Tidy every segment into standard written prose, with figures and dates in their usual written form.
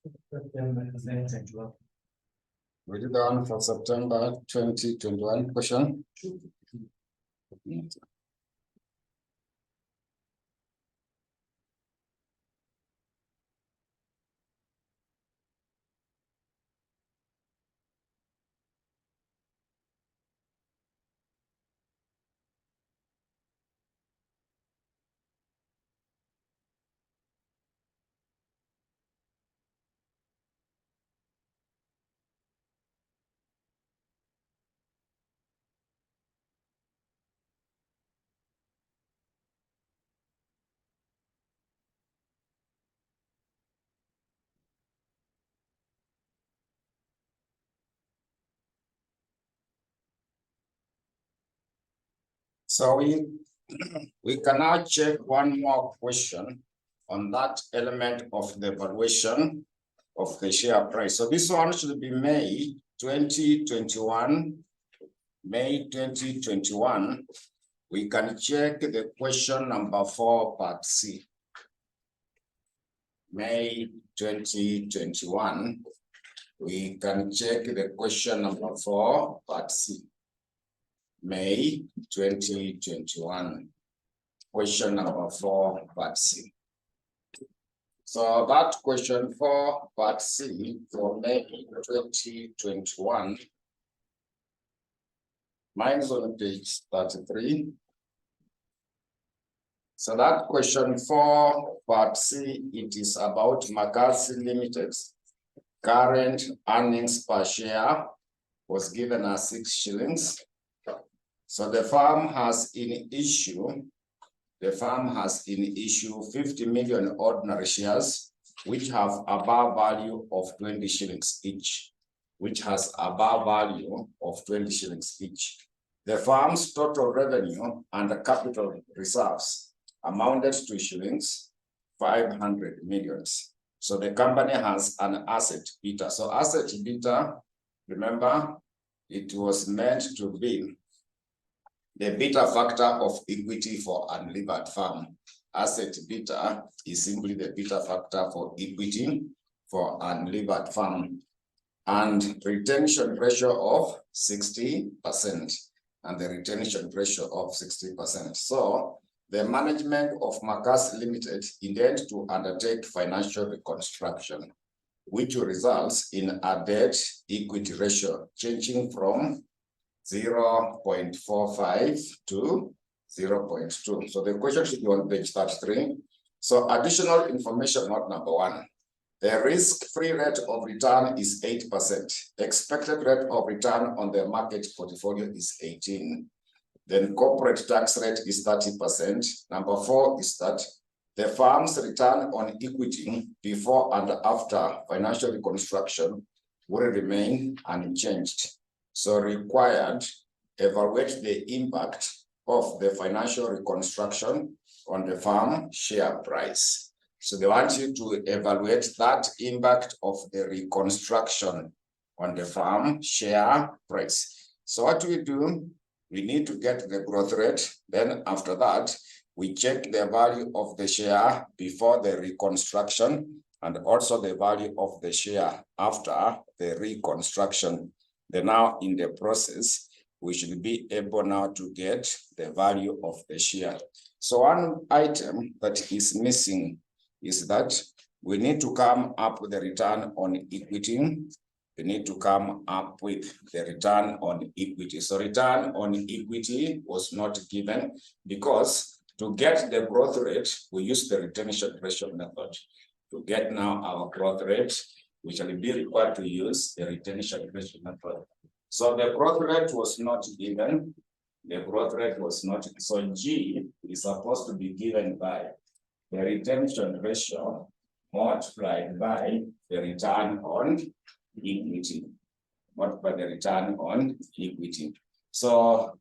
We did the one for September 2021 question. So we can now check one more question on that element of the valuation of the share price. So this one should be May 2021. May 2021. We can check the question number 4, part C. May 2021. We can check the question number 4, part C. May 2021. Question number 4, part C. So that question 4, part C for May 2021. Mine is on page 33. So that question 4, part C, it is about Makasi Limited's current earnings per share was given as 6 shillings. So the firm has in issue 50 million ordinary shares, which have a bar value of 20 shillings each, The firm's total revenue and capital reserves amounted to shillings 500 million. So the company has an asset beta. So asset beta, remember, it was meant to be the beta factor of equity for unlevered firm. Asset beta is simply the beta factor for equity for unlevered firm. And retention ratio of 60%. And the retention ratio of 60%. So the management of Makasi Limited intend to undertake financial reconstruction, which results in a debt equity ratio changing from 0.45 to 0.2. So the question should be on page 33. So additional information, note number 1. The risk-free rate of return is 8%. Expected rate of return on the market portfolio is 18%. Then corporate tax rate is 30%. Number 4 is that the firm's return on equity before and after financial reconstruction will remain unchanged. So required, evaluate the impact of the financial reconstruction on the firm share price. So they want you to evaluate that impact of the reconstruction on the firm share price. So what we do, we need to get the growth rate. Then after that, we check the value of the share before the reconstruction and also the value of the share after the reconstruction. Then now in the process, we should be able now to get the value of the share. So one item that is missing is that we need to come up with the return on equity. We need to come up with the return on equity. So return on equity was not given because to get the growth rate, we use the retention ratio method. To get now our growth rate, we shall be required to use the retention ratio method. So the growth rate was not given. The growth rate was not. So G is supposed to be given by the retention ratio multiplied by the return on equity. Multiplied by the return on equity. So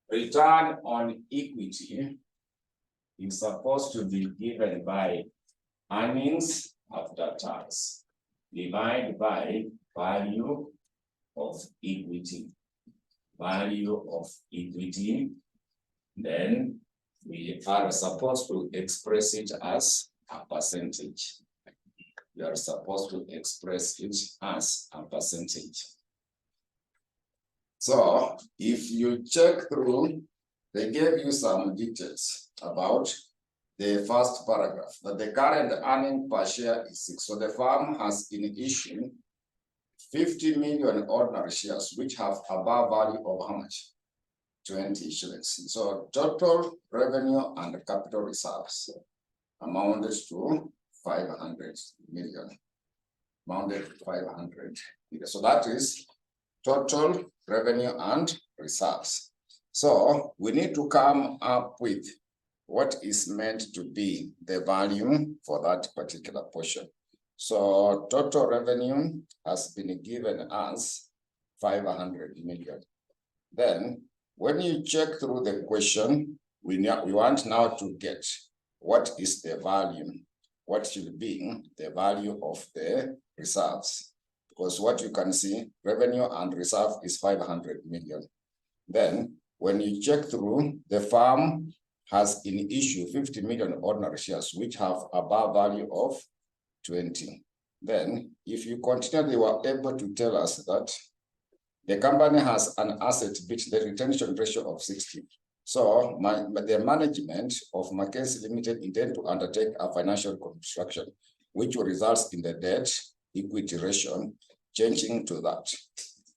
return on equity is supposed to be given by earnings after tax divided by value of equity. Value of equity. Then we are supposed to express it as a percentage. you are supposed to express it as a percentage. So if you check through, they gave you some details about the first paragraph, that the current earning per share is 6. So the firm has in issue 50 million ordinary shares, which have above value of how much? 20 shillings. So total revenue and capital reserves amounted to 500 million. Amounted to 500 million. So that is total revenue and reserves. So we need to come up with what is meant to be the value for that particular portion. So total revenue has been given as 500 million. Then when you check through the question, we want now to get what is the value, what should be the value of the reserves. Because what you can see, revenue and reserve is 500 million. Then when you check through, the firm has in issue 50 million ordinary shares, which have above value of 20. Then if you continue, they were able to tell us that the company has an asset with the retention ratio of 60. So the management of Mackenzie Limited intend to undertake a financial construction, which will result in the debt equity ratio changing to that.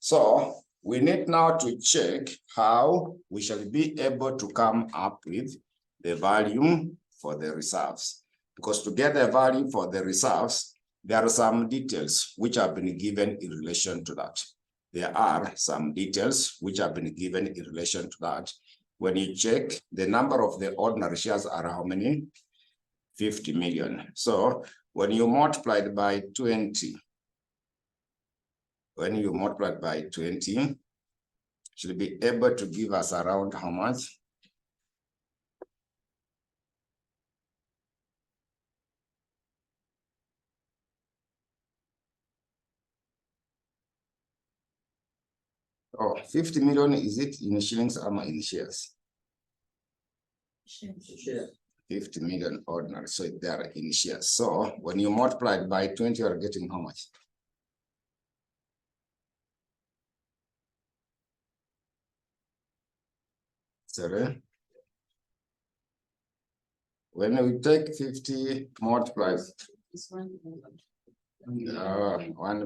So we need now to check how we shall be able to come up with the value for the reserves. Because to get the value for the reserves, there are some details which have been given in relation to that. There are some details which have been given in relation to that. When you check, the number of the ordinary shares are how many? 50 million. So when you multiply it by 20, should be able to give us around how much? Oh, 50 million, is it in shillings or in shares? Share. 50 million ordinary, so they are in shares. So when you multiply it by 20, you are getting how much? Sorry. When we take 50 multiplied, 1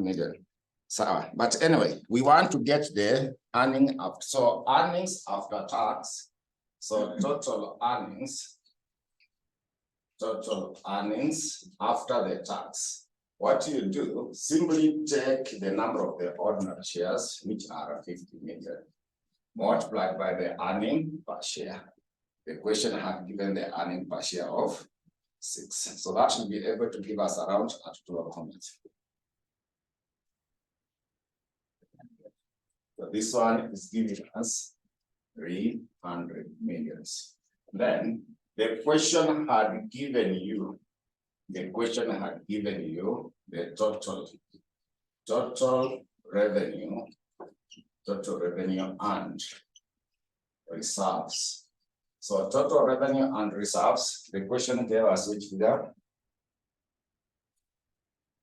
million. So, but anyway, we want to get the earning after. So earnings after tax. So total earnings after the tax. What you do, simply take the number of the ordinary shares, which are 50 million, multiplied by the earning per share. The question had given the earning per share of 6. So that should be able to give us around at 1200. So this one is giving us 300 millions. Then the question had given you the total revenue and reserves. So total revenue and reserves, the question gave us which figure?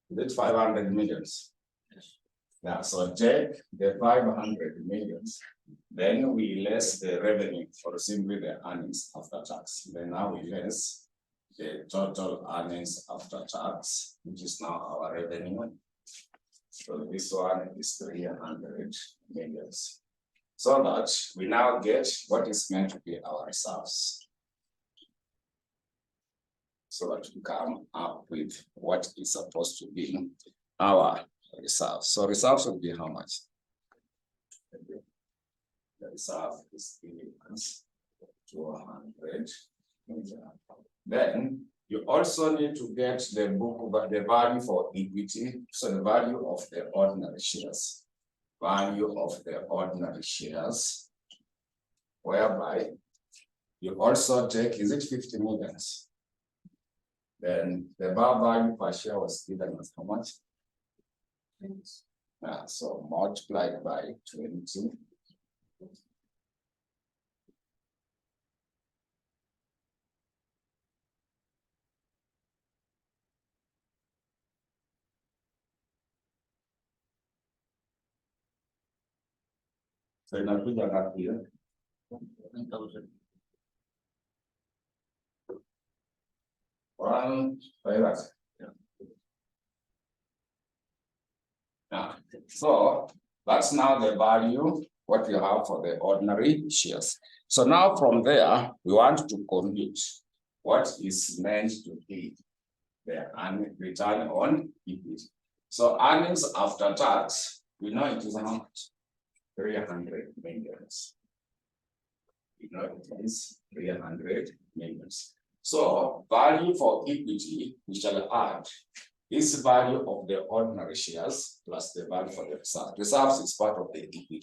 Is it 500 millions? Yeah, so take the 500 millions, then we less the revenue or simply the earnings after tax. Then now we less the total earnings after tax, which is now our revenue. So this one is 300 millions. So that we now get what is meant to be our reserves. So that we come up with what is supposed to be our reserves. So reserves will be how much? The reserve is giving us 200 million. Then you also need to get the book, but the value for equity. So the value of the ordinary shares. Value of the ordinary shares, whereby you also take, is it 50 millions? Then the bar value per share was given as how much? So multiplied by 20. So inakuja ngapi hiyo? 1,000. 1,500. Yeah. So that's now the value what we have for the ordinary shares. So now from there, we want to compute what is meant to be the return on equity. So earnings after tax, we know it is how much? 300 millions. We know it is 300 millions. So value for equity, we shall add this value of the ordinary shares plus the value for the reserve. Reserves is part of the equity.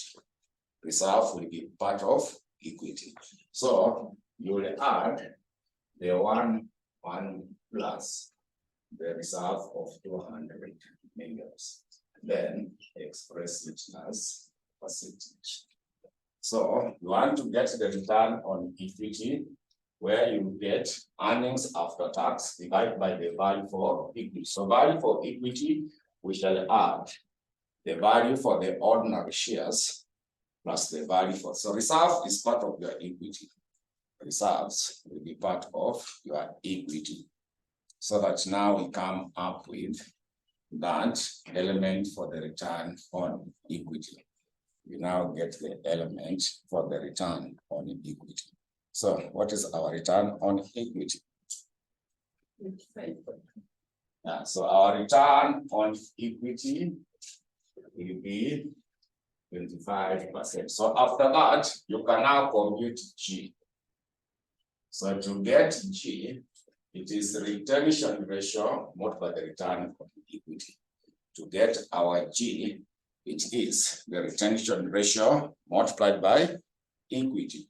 Reserve will be part of equity. So you will add the one plus the reserve of 200 millions. Then express it as percentage. So you want to get the return on equity where you get earnings after tax divided by the value for equity. So value for equity, we shall add the value for the ordinary shares plus the value for, so reserve is part of your equity. Reserves will be part of your equity. So that now we come up with that element for the return on equity. We now get the element for the return on equity. So what is our return on equity? Yeah, so our return on equity will be 25%. So after that, you can now compute G. So to get G, it is the retention ratio multiplied by the return on equity. To get our G, it is the retention ratio multiplied by equity.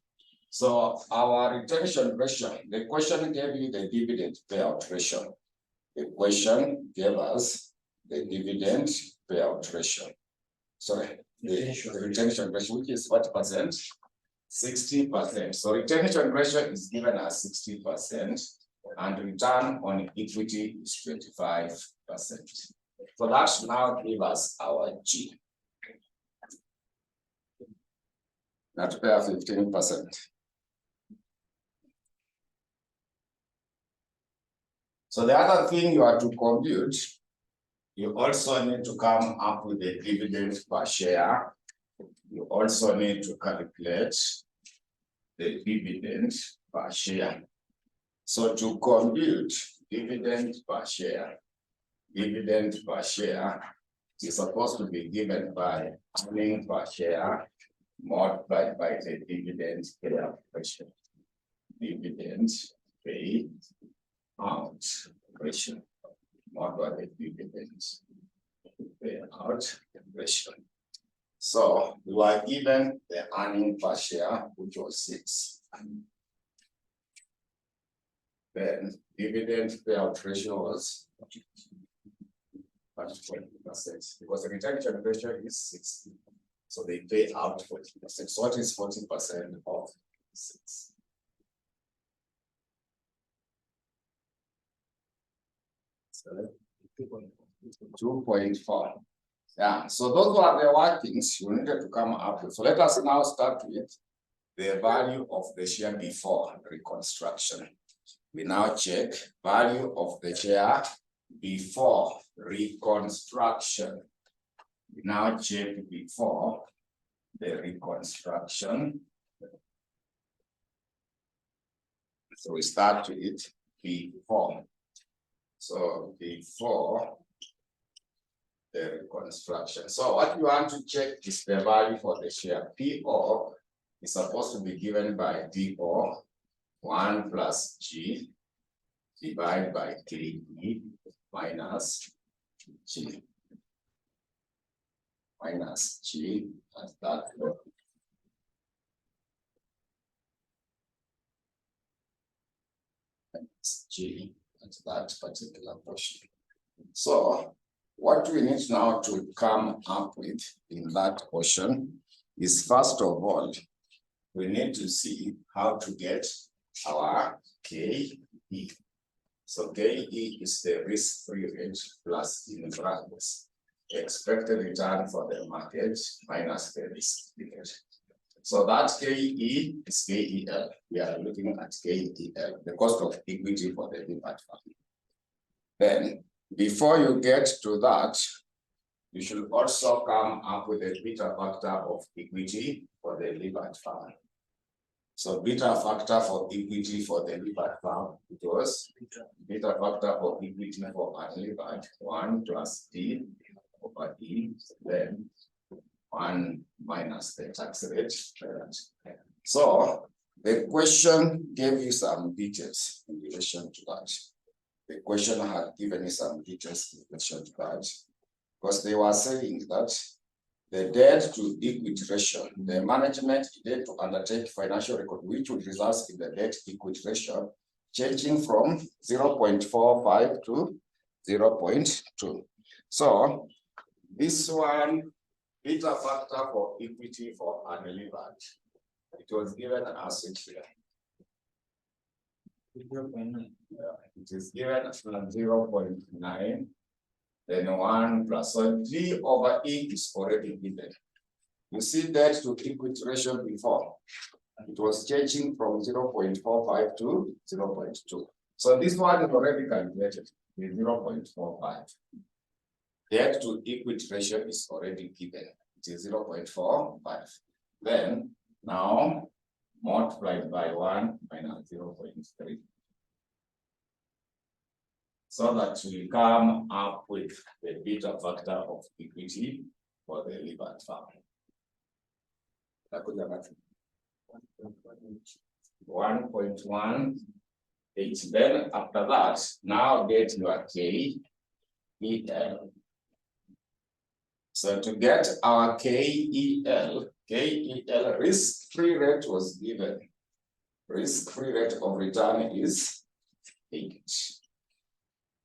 So our retention ratio, the question gave you the dividend payout ratio. The question gave us the dividend payout ratio. Sorry, the retention ratio, which is what percent? 60%. So retention ratio is given as 60%, and return on equity is 25%. So that should now give us our G. That pair 15%. So the other thing you are to compute, you also need to come up with the dividend per share. You also need to calculate the dividend per share. So to compute dividend per share is supposed to be given by earnings per share multiplied by the dividend payout ratio. Dividend payout ratio multiplied by the dividend payout ratio. So we are given the earnings per share, which was 6. Then dividend payout ratio was 20%, because the retention ratio is 60. So they pay out 40%. So what is 40% of 6? So 2.4. Yeah, so those are the workings you needed to come up with. So let us now start with the value of the share before reconstruction. We now check value of the share before reconstruction. We now check before the reconstruction. So we start with before. So before the reconstruction. So what you want to check is the value for the share. PO is supposed to be given by DO, 1 plus G divided by 3E minus G. Minus G at that level. Minus G at that particular portion. So what we need now to come up with in that portion is, first of all, we need to see how to get our KE. So KE is the risk-free rate plus in brackets expected return for the market minus the risk rate. So that KE is KEL. We are looking at KEL, the cost of equity for the levered fund. Then, before you get to that, you should also come up with a beta factor of equity for the levered fund. So beta factor for equity for the levered fund, it was beta factor for equity for unlevered 1 plus D over E, then 1 minus the tax rate. So the question gave you some details in relation to that. The question had given you some details in relation to that, because they were saying that the debt to equity ratio, the management needed to undertake financial record, which would result in the debt equity ratio changing from 0.45 to 0.2. So this one, beta factor for equity for unlevered, it was given as it here. It is given as 0.9. Then 1 plus, so D over E is already given. You see that to equity ratio before, it was changing from 0.45 to 0.2. So this one is already calculated with 0.45. Debt to equity ratio is already given. It is 0.45. Then now multiplied by 1 minus 0.3. So that we come up with the beta factor of equity for the levered fund. 1.18. Then after that, now get your KEL. So to get our KEL risk-free rate was given. Risk-free rate of return is 8.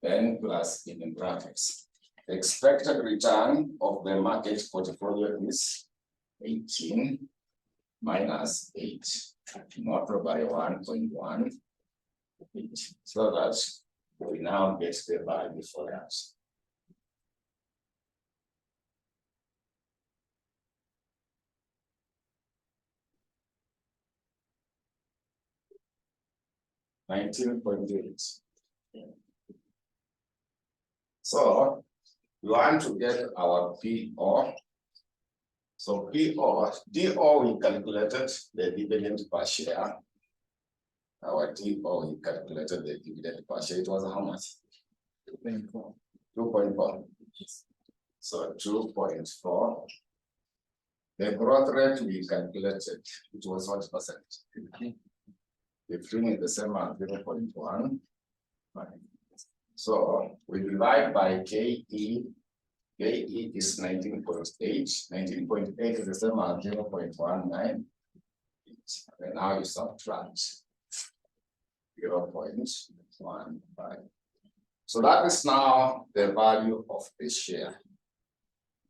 Then plus in brackets. Expected return of the market portfolio is 18 minus 8 multiplied by 1.1. So that we now get the value for that. $19.8. So we want to get our PO. So PO, DO we calculated the dividend per share. Our DO we calculated the dividend per share. It was how much? 2.4. 2.4. So 2.4. The growth rate we calculated, it was what percent? 15 is the same as 0.1. So we divide by KE. KE is 19.8. 19.8 is the same as 0.19. And now you subtract 0.15. So that is now the value of the share.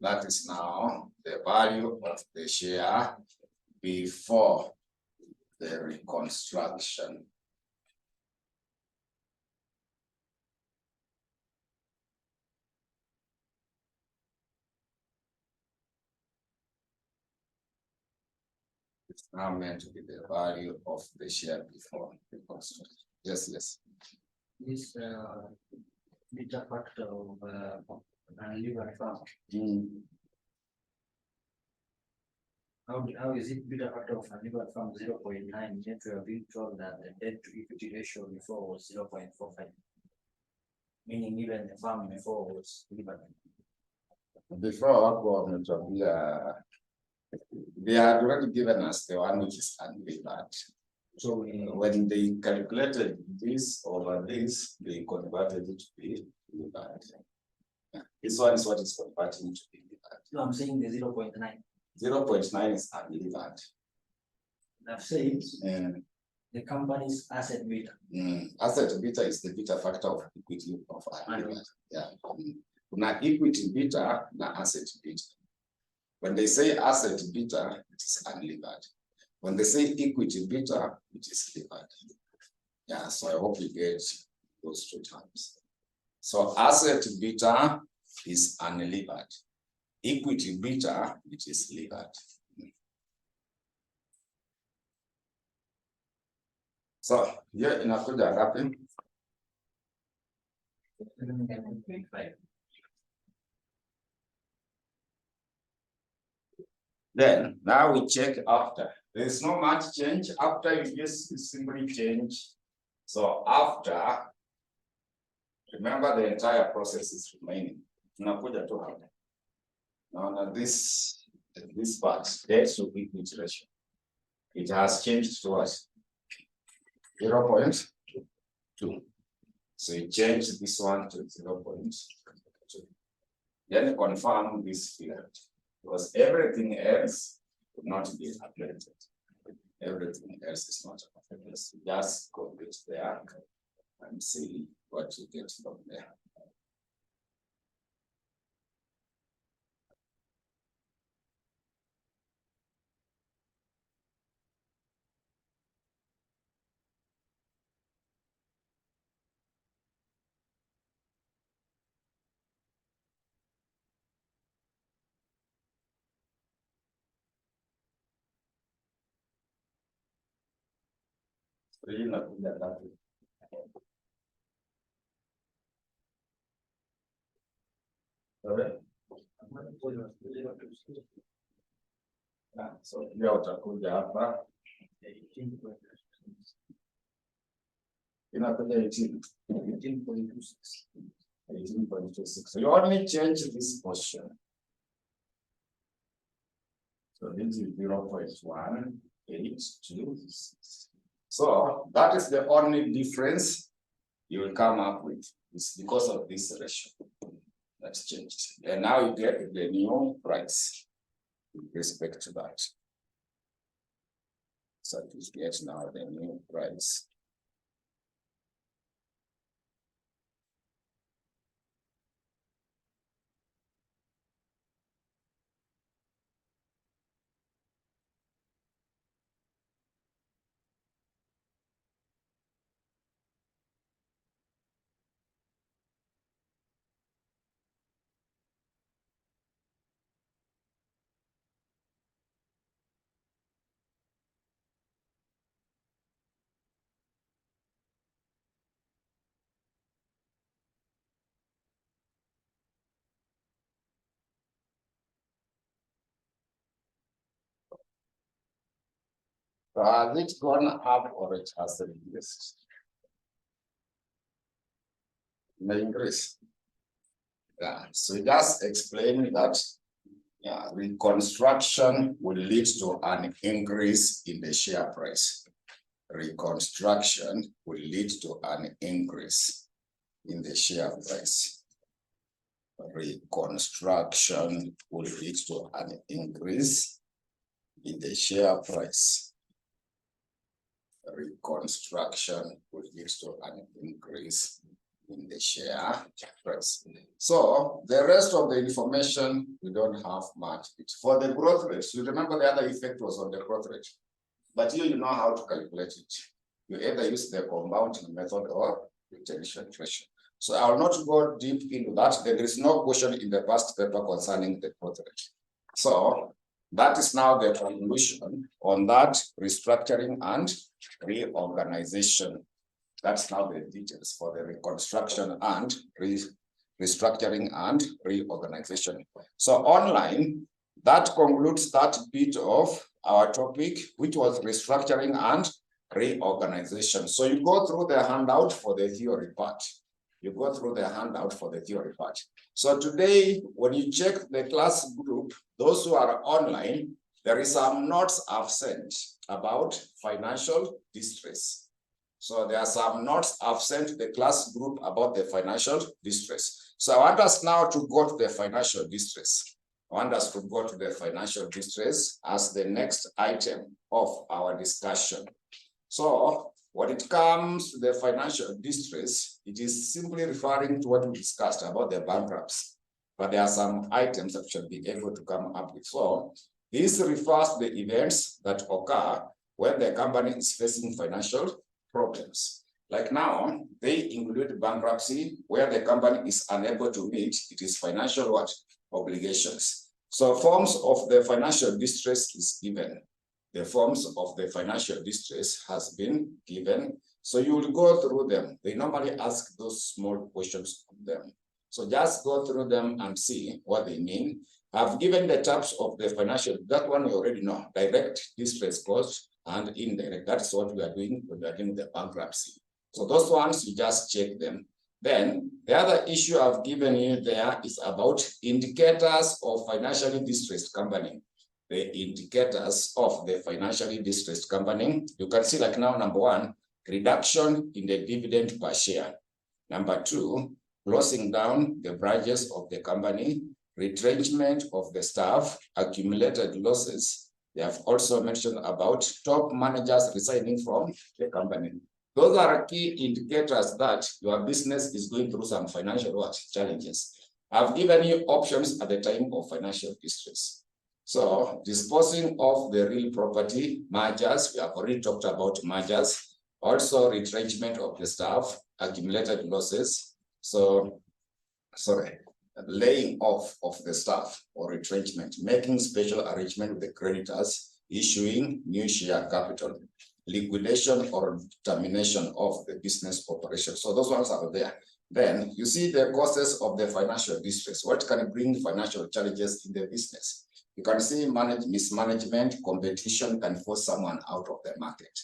That is now the value of the share before the reconstruction. It's now meant to be the value of the share before reconstruction. Yes, yes. This beta factor of levered fund. How is it beta factor of unlevered fund 0.9? Yet we have been told that the debt to equity ratio before was 0.45. Meaning even the farm before was levered. Before they had already given us the one which is unlevered. So when they calculated this over this, they converted it to be levered. This one is what is converting to be levered. No, I'm saying the 0.9. 0.9 is unlevered. I've said the company's asset beta. Asset beta is the beta factor of equity of unlevered. Yeah. Now equity beta, now asset beta. When they say asset beta, it is unlevered. When they say equity beta, it is levered. Yeah, so I hope you get those two terms. So asset beta is unlevered. Equity beta, it is levered. So here inakuja ngapi? Then now we check after. There is no much change after, you just simply change. So after, remember the entire process is remaining. Tunakuja tu hapa. Now this part, debt to equity ratio, it has changed to us 0.2. So you change this one to 0.2. Then confirm this field, because everything else would not be affected. Everything else is not affected. So just complete there and see what you get from there. So hii inakuja ngapi? So pia utakuja hapa inakuja 18.26. 18.26. So you only change this portion. So this is 0.182. So that is the only difference you will come up with. It's because of this ratio that's changed. And now you get the new price with respect to that. So you get now the new price. So has it gone up or it has reduced? The increase. Yeah, so just explain that reconstruction will lead to an increase in the share price. Reconstruction will lead to an increase in the share price. Reconstruction will lead to an increase in the share price. Reconstruction will lead to an increase in the share price. So the rest of the information, we don't have much. For the growth rate, you remember the other effect was on the growth rate. But here you know how to calculate it. You either use the compounding method or retention ratio. So I will not go deep into that. There is no question in the past paper concerning the growth rate. So that is now the conclusion on that restructuring and reorganization. That's now the details for the reconstruction and restructuring and reorganization. So online, that concludes that bit of our topic, which was restructuring and reorganization. So you go through the handout for the theory part. You go through the handout for the theory part. So today, when you check the class group, those who are online, there is some notes I've sent about financial distress. So there are some notes I've sent to the class group about the financial distress. So I want us now to go to the financial distress. I want us to go to the financial distress as the next item of our discussion. So when it comes to the financial distress, it is simply referring to what we discussed about the bankruptcy. But there are some items that should be able to come up with. So this refers to the events that occur when the company is facing financial problems. Like now, they include bankruptcy, where the company is unable to meet its financial obligations. So forms of the financial distress is given. the forms of the financial distress has been given. So you will go through them. They normally ask those small questions of them. So just go through them and see what they mean. I've given the types of the financial, that one you already know, direct, distress cost, and indirect. That's what we are doing when we are doing the bankruptcy. So those ones, you just check them. Then the other issue I've given you there is about indicators of financially distressed company. The indicators of the financially distressed company. You can see like now, number one, reduction in the dividend per share. Number two, closing down the branches of the company, retrenchment of the staff, accumulated losses. They have also mentioned about top managers resigning from the company. Those are key indicators that your business is going through some financial challenges. I've given you options at the time of financial distress. So disposing of the real property, mergers, we have already talked about mergers, also retrenchment of the staff, accumulated losses. So, sorry, laying off of the staff or retrenchment, making special arrangement with the creditors, issuing new share capital, liquidation or termination of the business operation. So those ones are there. Then you see the causes of the financial distress. What can bring financial challenges in the business? You can see mismanagement, competition can force someone out of the market.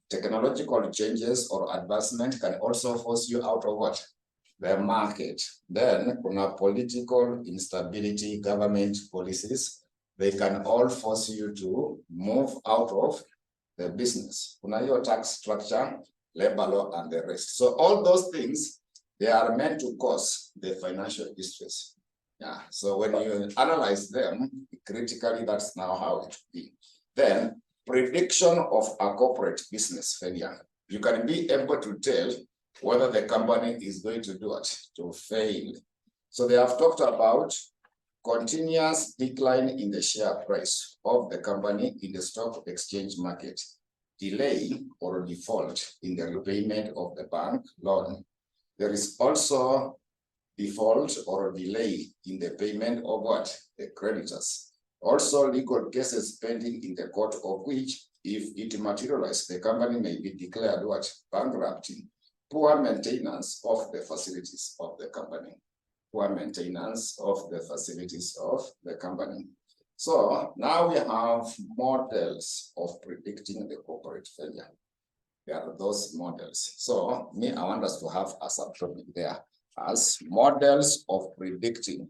Technological changes or advancement can also force you out of what? The market. Then political instability, government policies, they can all force you to move out of the business. Your tax structure, labor law, and the rest. So all those things, they are meant to cause the financial distress. Yeah. So when you analyze them critically, that's now how it will be. Then prediction of a corporate business failure. You can be able to tell whether the company is going to do it, to fail. So they have talked about continuous decline in the share price of the company in the stock exchange market, delay or default in the repayment of the bank loan. There is also default or delay in the payment of what? The creditors. Also legal cases pending in the court, of which, if it materializes, the company may be declared what? Bankruptcy. Poor maintenance of the facilities of the company. Poor maintenance of the facilities of the company. So now we have models of predicting the corporate failure. There are those models. So I want us to have a subtopic there as models of predicting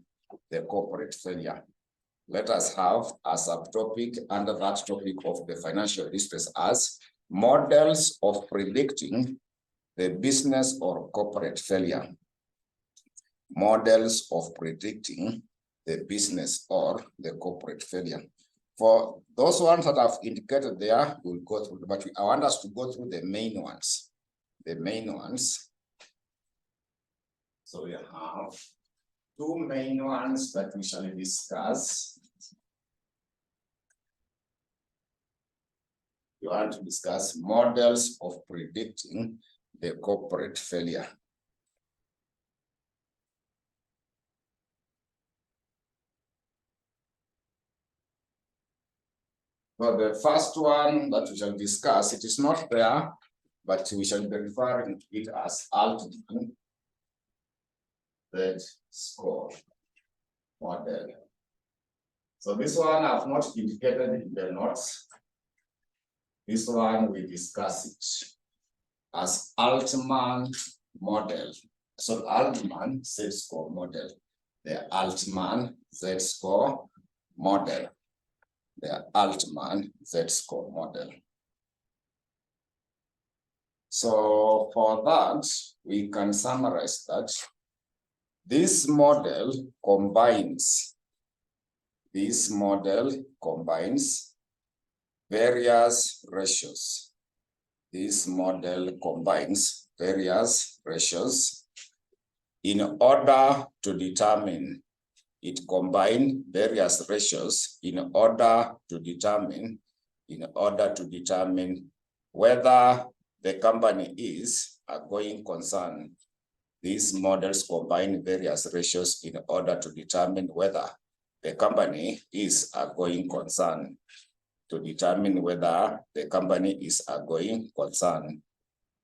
the corporate failure. Let us have a subtopic under that topic of the financial distress as models of predicting the business or corporate failure. Models of predicting the business or the corporate failure. For those ones that I've indicated there, we'll go through, but I want us to go through the main ones. The main ones. So we have two main ones that we shall discuss. You want to discuss models of predicting the corporate failure. Well, the first one that we shall discuss, it is not there, but we shall be referring to it as Altman Z-score model. So this one I've not indicated in the notes. This one we discuss it as Altman model. So Altman Z-score model. The Altman Z-score model. The Altman Z-score model. So for that, we can summarize that this model combines various ratios. This model combines various ratios in order to determine. It combines various ratios in order to determine whether the company is a going concern. These models combine various ratios in order to determine whether the company is a going concern. to determine whether the company is a going concern.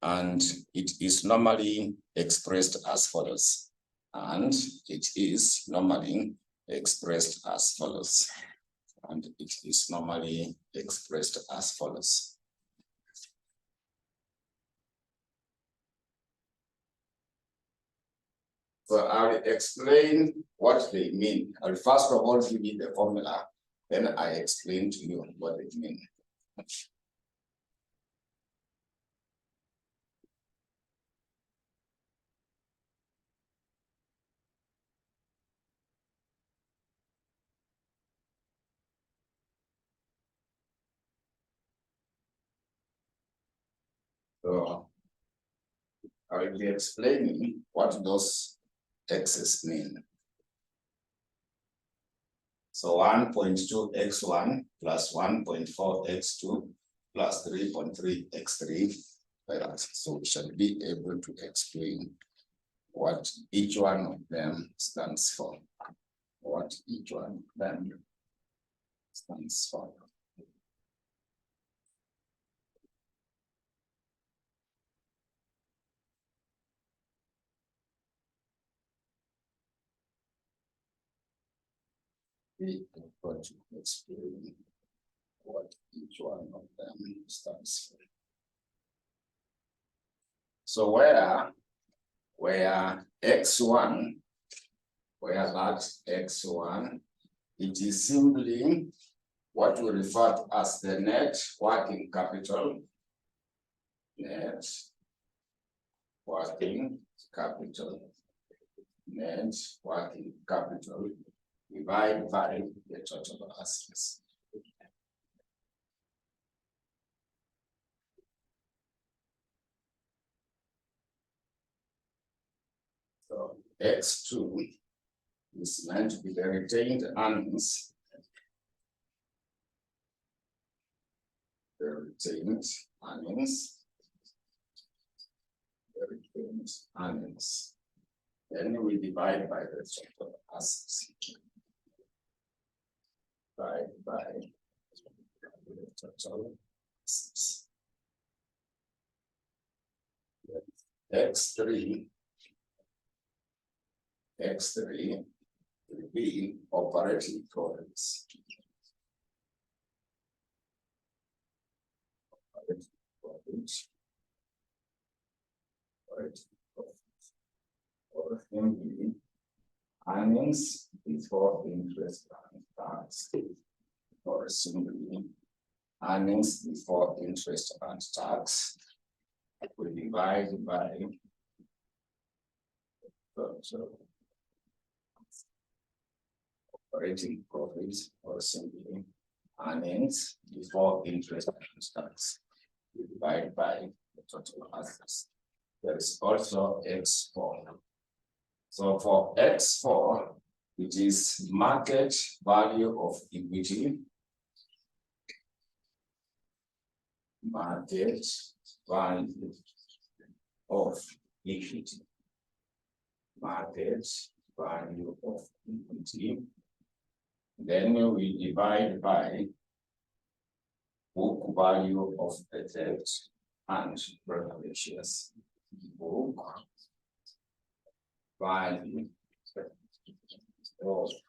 And it is normally expressed as follows. And it is normally expressed as follows. And it is normally expressed as follows. So I'll explain what they mean. I'll first of all give you the formula, then I explain to you what they mean. So I will be explaining what those x's mean. So 1.2x1 plus 1.4x2 plus 3.3x3. So we shall be able to explain what each one of them stands for. What each one of them stands for. We are going to explain what each one of them stands for. So where x1, where that x1, it is simply what we refer to as the net working capital. Net working capital. Net working capital divided by the total assets. So X2 is meant to be the retained earnings. The retained earnings. The retained earnings. Then we divide by the total assets. Divide by the total assets. X3 will be operating profits. Or simply earnings before interest and tax. Or simply earnings before interest and tax. We divide by so operating profits, or simply earnings before interest and tax. We divide by the total assets. There is also X4. So for X4, it is market value of equity. Market value of equity. Market value of equity. Then we divide by book value of the debt and preferred shares. Book value of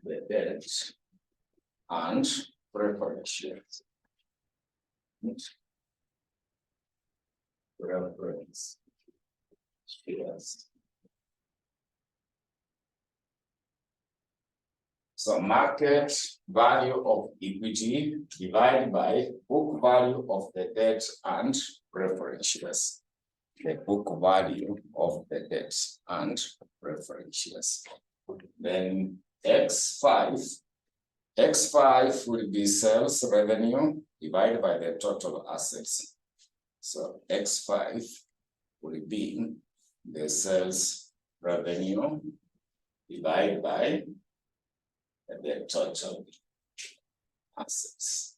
the debt and preferred shares. Preference shares. So market value of equity divided by book value of the debt and preferred shares. The book value of the debt and preferred shares. Then X5 will be sales revenue divided by the total assets. So X5 will be the sales revenue divided by the total assets.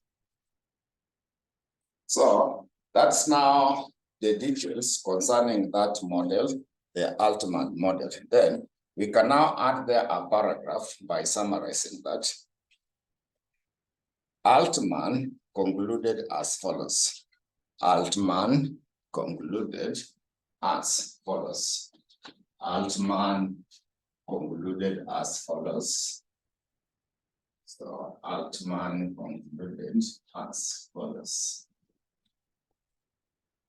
So that's now the details concerning that model, the ultimate model. Then we can now add there a paragraph by summarizing that. Altman concluded as follows. Altman concluded as follows. Altman concluded as follows. So Altman concluded as follows.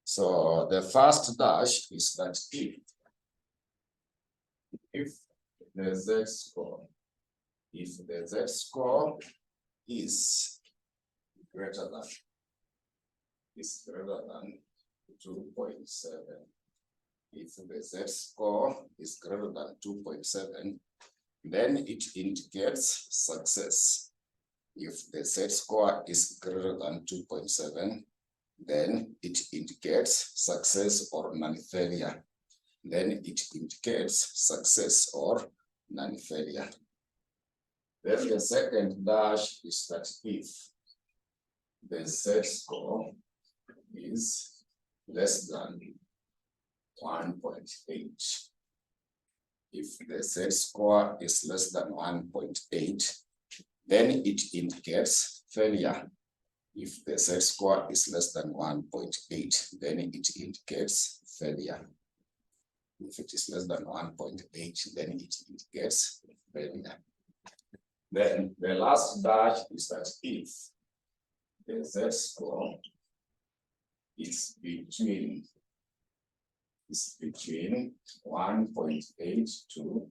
So the first dash is that if the z-score, is greater than 2.7, if the z-score is greater than 2.7, then it indicates success. If the z-score is greater than 2.7, then it indicates success or non-failure. Then it indicates success or non-failure. Then the second dash is that if the z-score is less than 1.8. If the z-score is less than 1.8, then it indicates failure. If the z-score is less than 1.8, then it indicates failure. If it is less than 1.8, then it indicates failure. Then the last dash is that if the z-score is between 1.8 to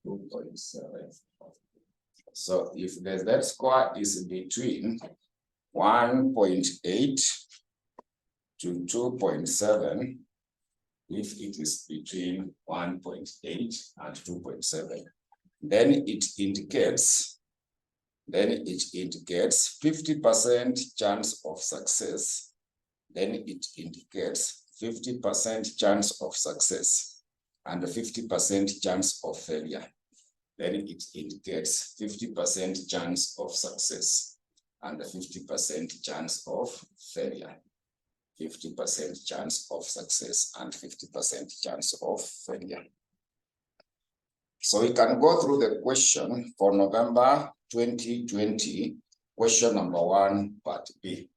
2.7. So if the z-score is between 1.8 to 2.7, if it is between 1.8 and 2.7, then it indicates 50% chance of success. Then it indicates 50% chance of success and 50% chance of failure. Then it indicates 50% chance of success and 50% chance of failure. 50% chance of success and 50% chance of failure. So we can go through the question for November 2020, question number 1, part B.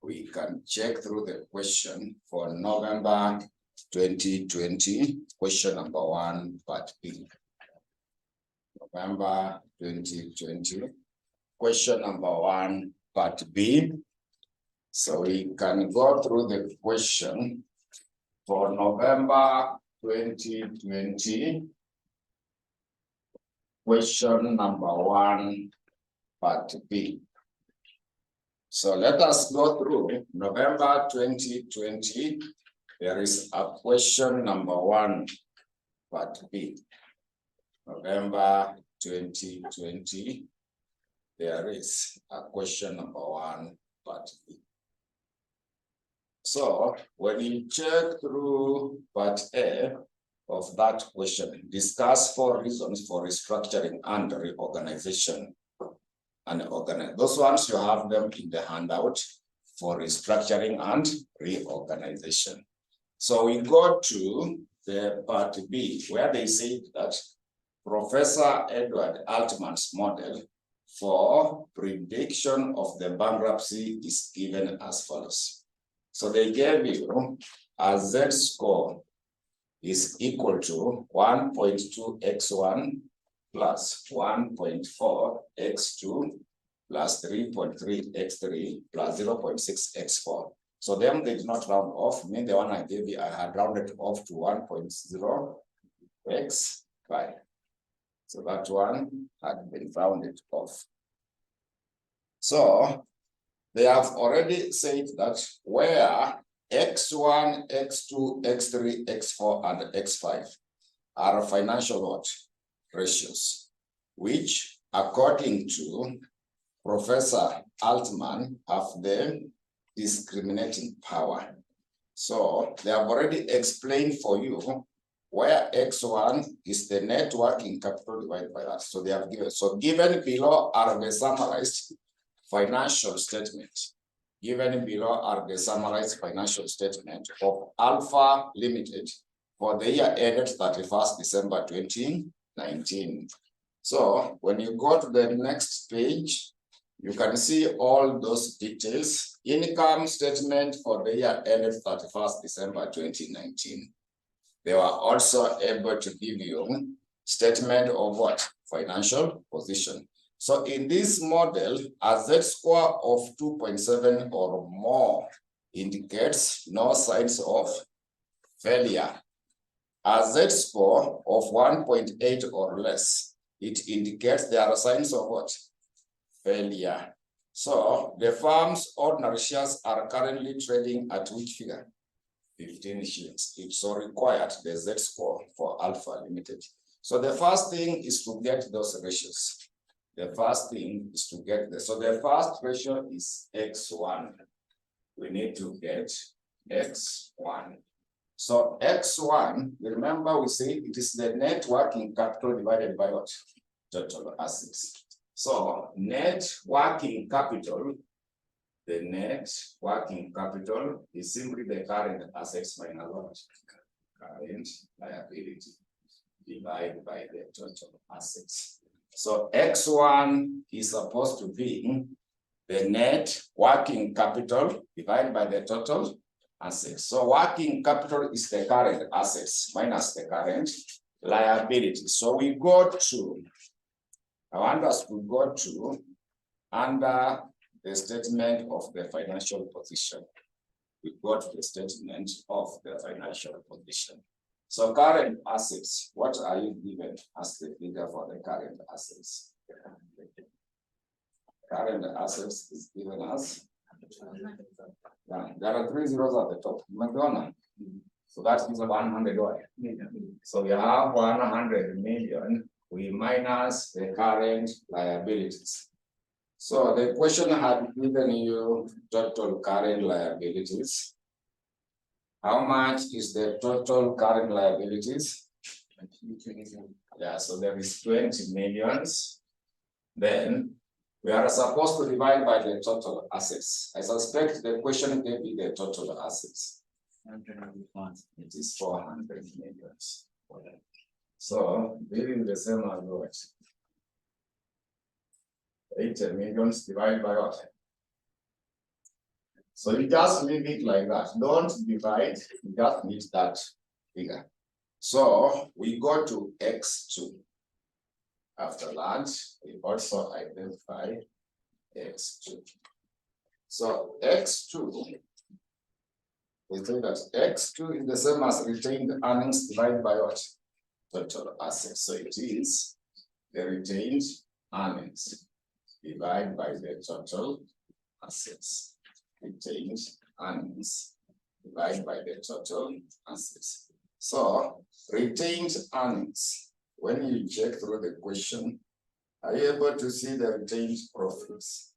We can check through the question for November 2020, question number 1, part B. November 2020, question number 1, part B. So we can go through the question for November 2020, question number 1, part B. So let us go through November 2020. There is a question number 1, part B. November 2020, there is a question number 1, part B. So when you check through part A of that question, discuss 4 reasons for restructuring and reorganization. Those ones, you have them in the handout for restructuring and reorganization. So we go to the part B, where they say that Professor Edward Altman's model for prediction of the bankruptcy is given as follows. So they gave you a z-score is equal to 1.2x1 plus 1.4x2 plus 3.3x3 plus 0.6x4. So them they did not round off. Me, the one I gave you, I had rounded off to 1.0x5. So that one had been rounded off. So they have already said that where x1, x2, x3, x4, and x5 are financial what? Ratios, which according to Professor Altman have the discriminating power. So they have already explained for you where x1 is the net working capital divided by that. So they have given, so given below are the summarized financial statement. Given below are the summarized financial statement of Alpha Limited for the year ended 31st December 2019. So when you go to the next page, You can see all those details. Income statement for the year ended 31st December 2019. They were also able to give you statement of what? Financial position. So in this model, a Z-score of 2.7 or more indicates no signs of failure. A Z-score of 1.8 or less, it indicates there are signs of what? Failure. So the firm's ordinary shares are currently trading at which figure? 15 shillings. It's so required the Z-score for Alpha Limited. So the first thing is to get those ratios. The first thing is to get so the first ratio is X1. We need to get X1. So X1, remember we say it is the net working capital divided by what? Total assets. So net working capital, the net working capital is simply the current assets minus what? Current liability divided by the total assets. So X1 is supposed to be the net working capital divided by the total assets. So working capital is the current assets minus the current liability. So we go to, I want us to go to under the statement of the financial position. We got the statement of the financial position. So current assets, what are you given as the figure for the current assets? Current assets is given as, there are 3 zeros at the top. So that is 100 million. So we have 100 million, we minus the current liabilities. So the question had given you total current liabilities. How much is the total current liabilities? Yeah, so there is 20 millions. Then we are supposed to divide by the total assets. I suspect the question gave you the total assets. It is 400 millions. So leaving the same as what? 80 millions divided by what? So you just leave it like that. Don't divide, you just need that figure. So we go to X2. After that, we also identify X2. So X2, we say that X2 is the same as retained earnings divided by what? Total assets. So it is the retained earnings divided by the total assets. Retained earnings divided by the total assets. So retained earnings, when you check through the question, are you able to see the retained profits?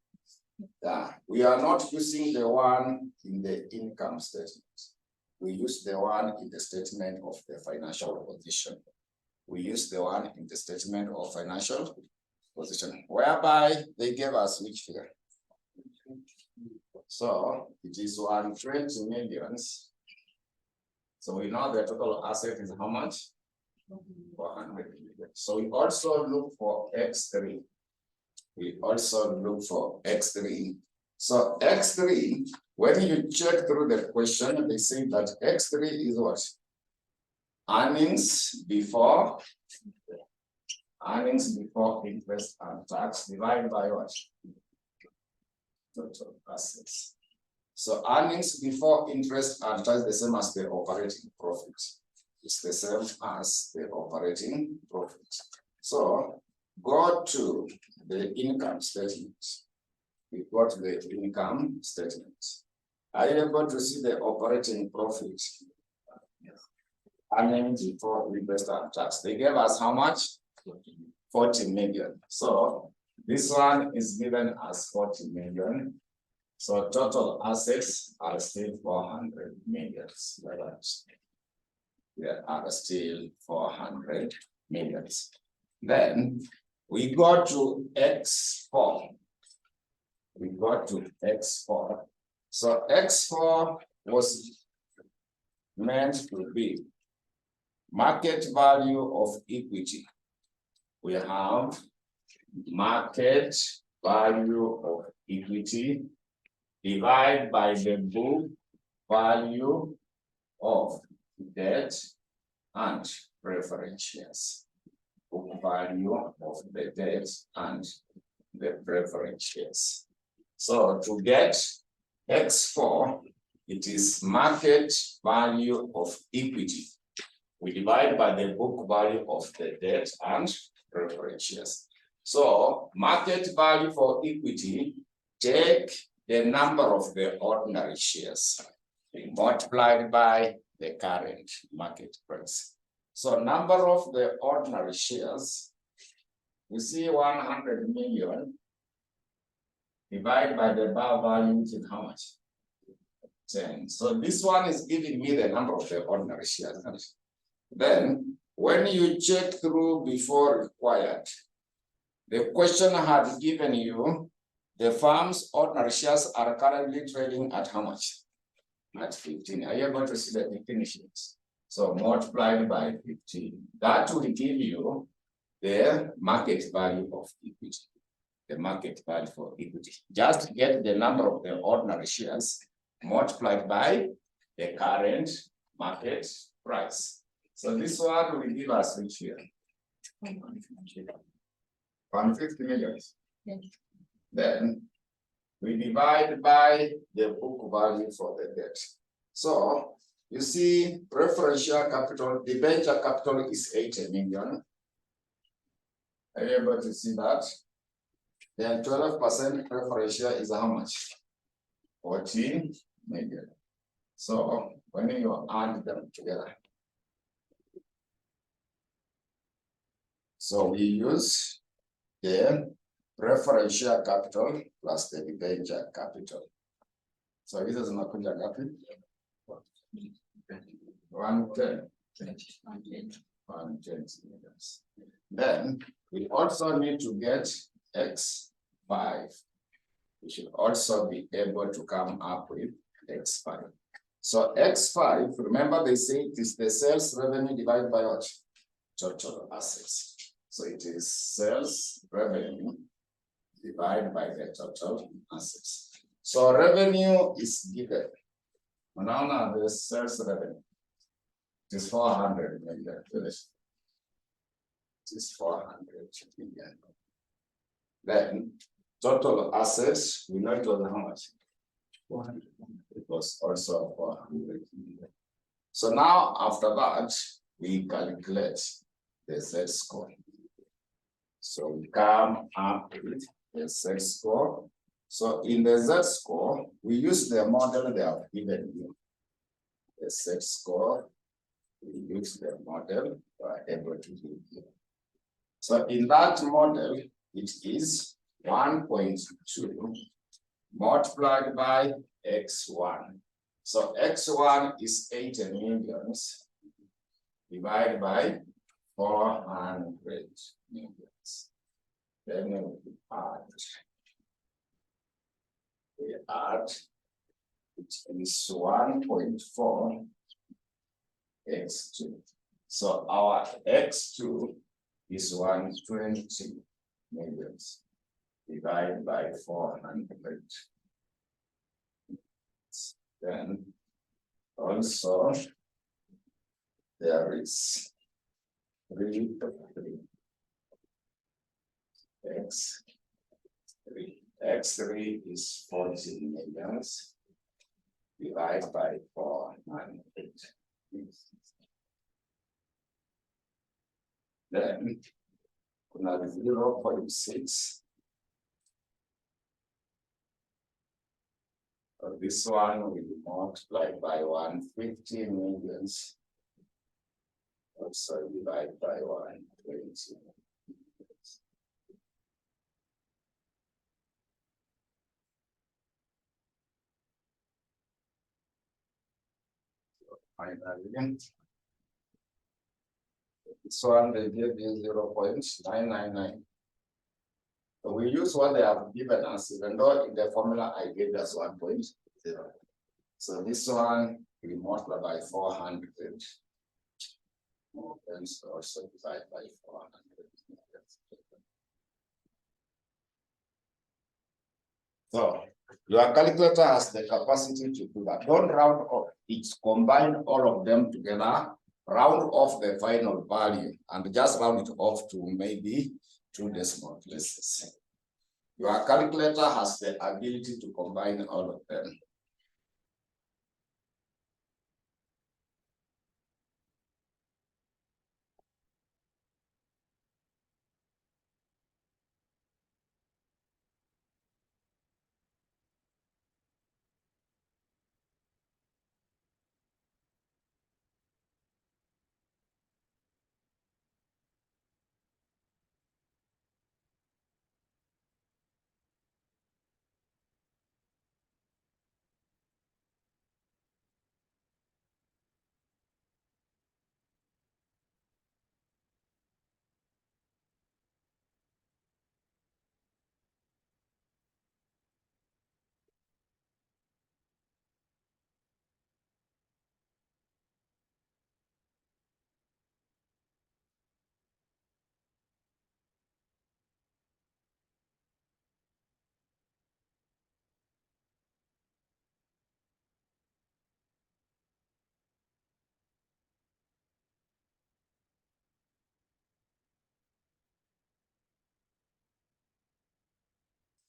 Yeah, we are not using the one in the income statement. We use the one in the statement of the financial position. We use the one in the statement of financial position, whereby they gave us which figure? So it is 120 millions. So we know the total asset is how much? 400 million. So we also look for X3. We also look for X3. So X3, when you check through the question, they say that X3 is what? Earnings before interest and tax divided by what? Total assets. So earnings before interest and tax is the same as the operating profit. It's the same as the operating profit. So go to the income statement. We got the income statement. Are you able to see the operating profit? Earnings before interest and tax. They gave us how much? 40 million. So this one is given as 40 million. So total assets are still 400 millions. There are still 400 millions. Then we go to X4. We go to X4. So X4 was meant to be market value of equity. We have market value of equity divided by the book value of debt and preference shares. Book value of the debt and the preference shares. So to get X4, it is market value of equity. We divide by the book value of the debt and preference shares. So market value for equity, take the number of the ordinary shares multiplied by the current market price. So number of the ordinary shares, we see 100 million divided by the bar value, which is how much? 10. So this one is giving me the number of the ordinary shares. Then when you check through before required, the question had given you the firm's ordinary shares are currently trading at how much? At 15. Are you able to see the definitions? So multiplied by 15. That will give you the market value of equity. The market value for equity. Just get the number of the ordinary shares multiplied by the current market price. So this one will give us which year? 150 million. Yes. Then we divide by the book value for the debt. So you see preferential capital, the venture capital is 80 million. Are you able to see that? Then 12% preferential is how much? 14 million. So when you add them together, so we use the preferential capital plus the venture capital. So this is not capital. 110. 110 million. Then we also need to get X5. We should also be able to come up with X5. So X5, remember they say it is the sales revenue divided by what? Total assets. So it is sales revenue divided by the total assets. So revenue is given. Now the sales revenue. It is 400 million. It is 400 million. Then total assets, we know it was how much? 400. It was also 400 million. So now after that, we calculate the Z score. So we come up with the Z score. So in the Z score, we use the model they have given you. The Z score, we use the model we are able to give you. So in that model, it is 1.2 multiplied by X1. So X1 is 80 millions divided by 400 millions. Then we add, it is 1.4 X2. So our X2 is 120 millions divided by 400. Then also there is 3 X3. X3 is 40 millions divided by 400. Then another 0.6. This one will be multiplied by 150 millions. Also divided by 120. Finally, this one they give you 0.999. So we use what they have given us, even though in the formula I gave us 1.0. So this one we multiply by 400. And so also divide by 400. So your calculator has the capacity to do that. Don't round off. It's combine all of them together, round off the final value, and just round it off to maybe 2 decimal places. Your calculator has the ability to combine all of them.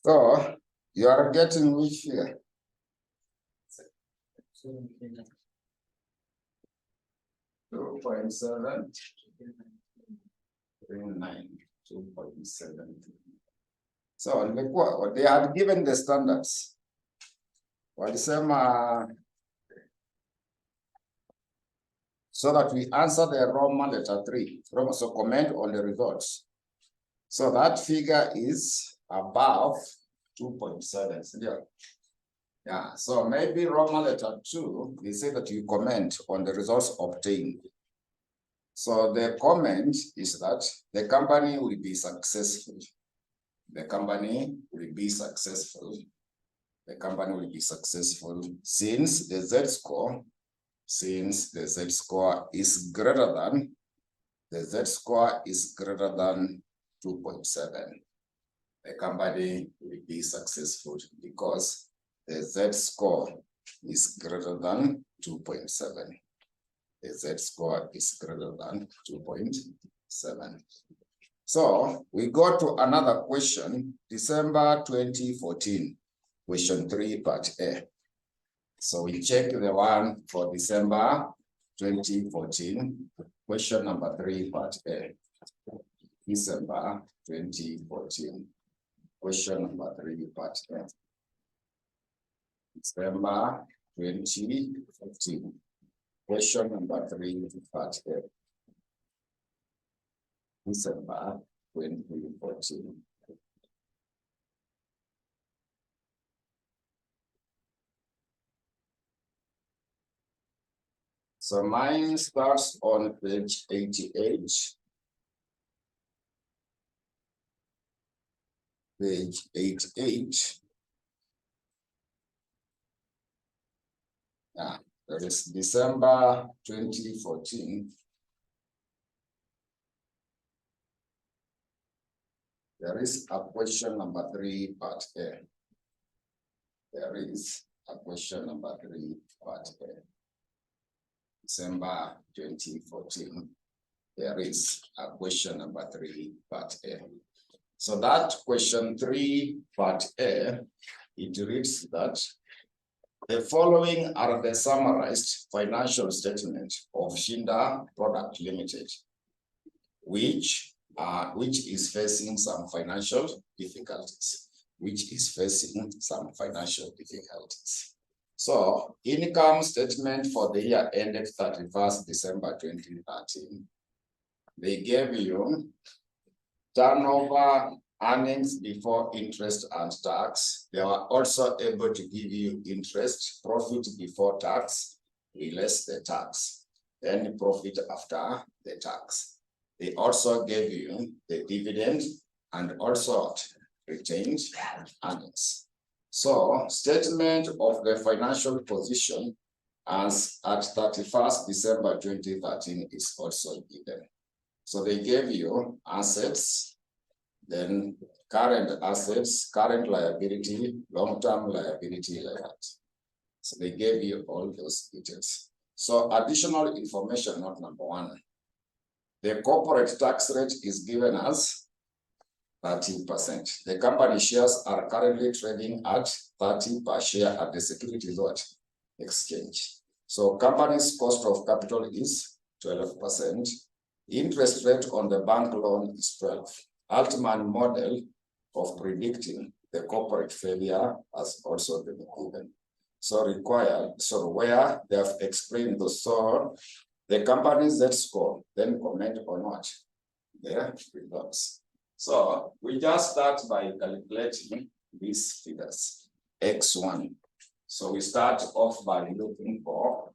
So you are getting which here? 2.7, 39, 2.7. So they had given the standards. Walisema so that we answer the Roman letter 3. So comment on the results. So that figure is above 2.7. Yeah, so maybe Roman letter 2, they say that you comment on the results obtained. So the comment is that the company will be successful. The company will be successful. The company will be successful since the Z-score is greater than, the Z-score is greater than 2.7. The company will be successful because the Z-score is greater than 2.7. The Z-score is greater than 2.7. So we go to another question, December 2014, question 3, part A. So we check the one for December 2014, question number 3, part A. December 2014, question number 3, part A. December 2014, question number 3, part A. December 2014. So mine starts on page 88. Page 88. Yeah, that is December 2014. There is a question number 3, part A. There is a question number 3, part A. December 2014. There is a question number 3, part A. So that question 3, part A, it reads that the following are the summarized financial statements of Shinda Product Limited, which is facing some financial difficulties. So income statement for the year ended 31st December 2013. They gave you turnover, earnings before interest and tax. They were also able to give you interest, profit before tax, less the tax, then profit after the tax. They also gave you the dividend and also retained earnings. So statement of the financial position as at 31st December 2013 is also given. So they gave you assets, then current assets, current liability, long-term liability like that. So they gave you all those details. So additional information, not number one. The corporate tax rate is given as 30%. The company shares are currently trading at 30 per share at the securities exchange. So company's cost of capital is 12%. Interest rate on the bank loan is 12. Altman model of predicting the corporate failure has also been given. So where they have explained the so the company's Z score, then comment on what? Their results. So we just start by calculating these figures. X1. So we start off by looking for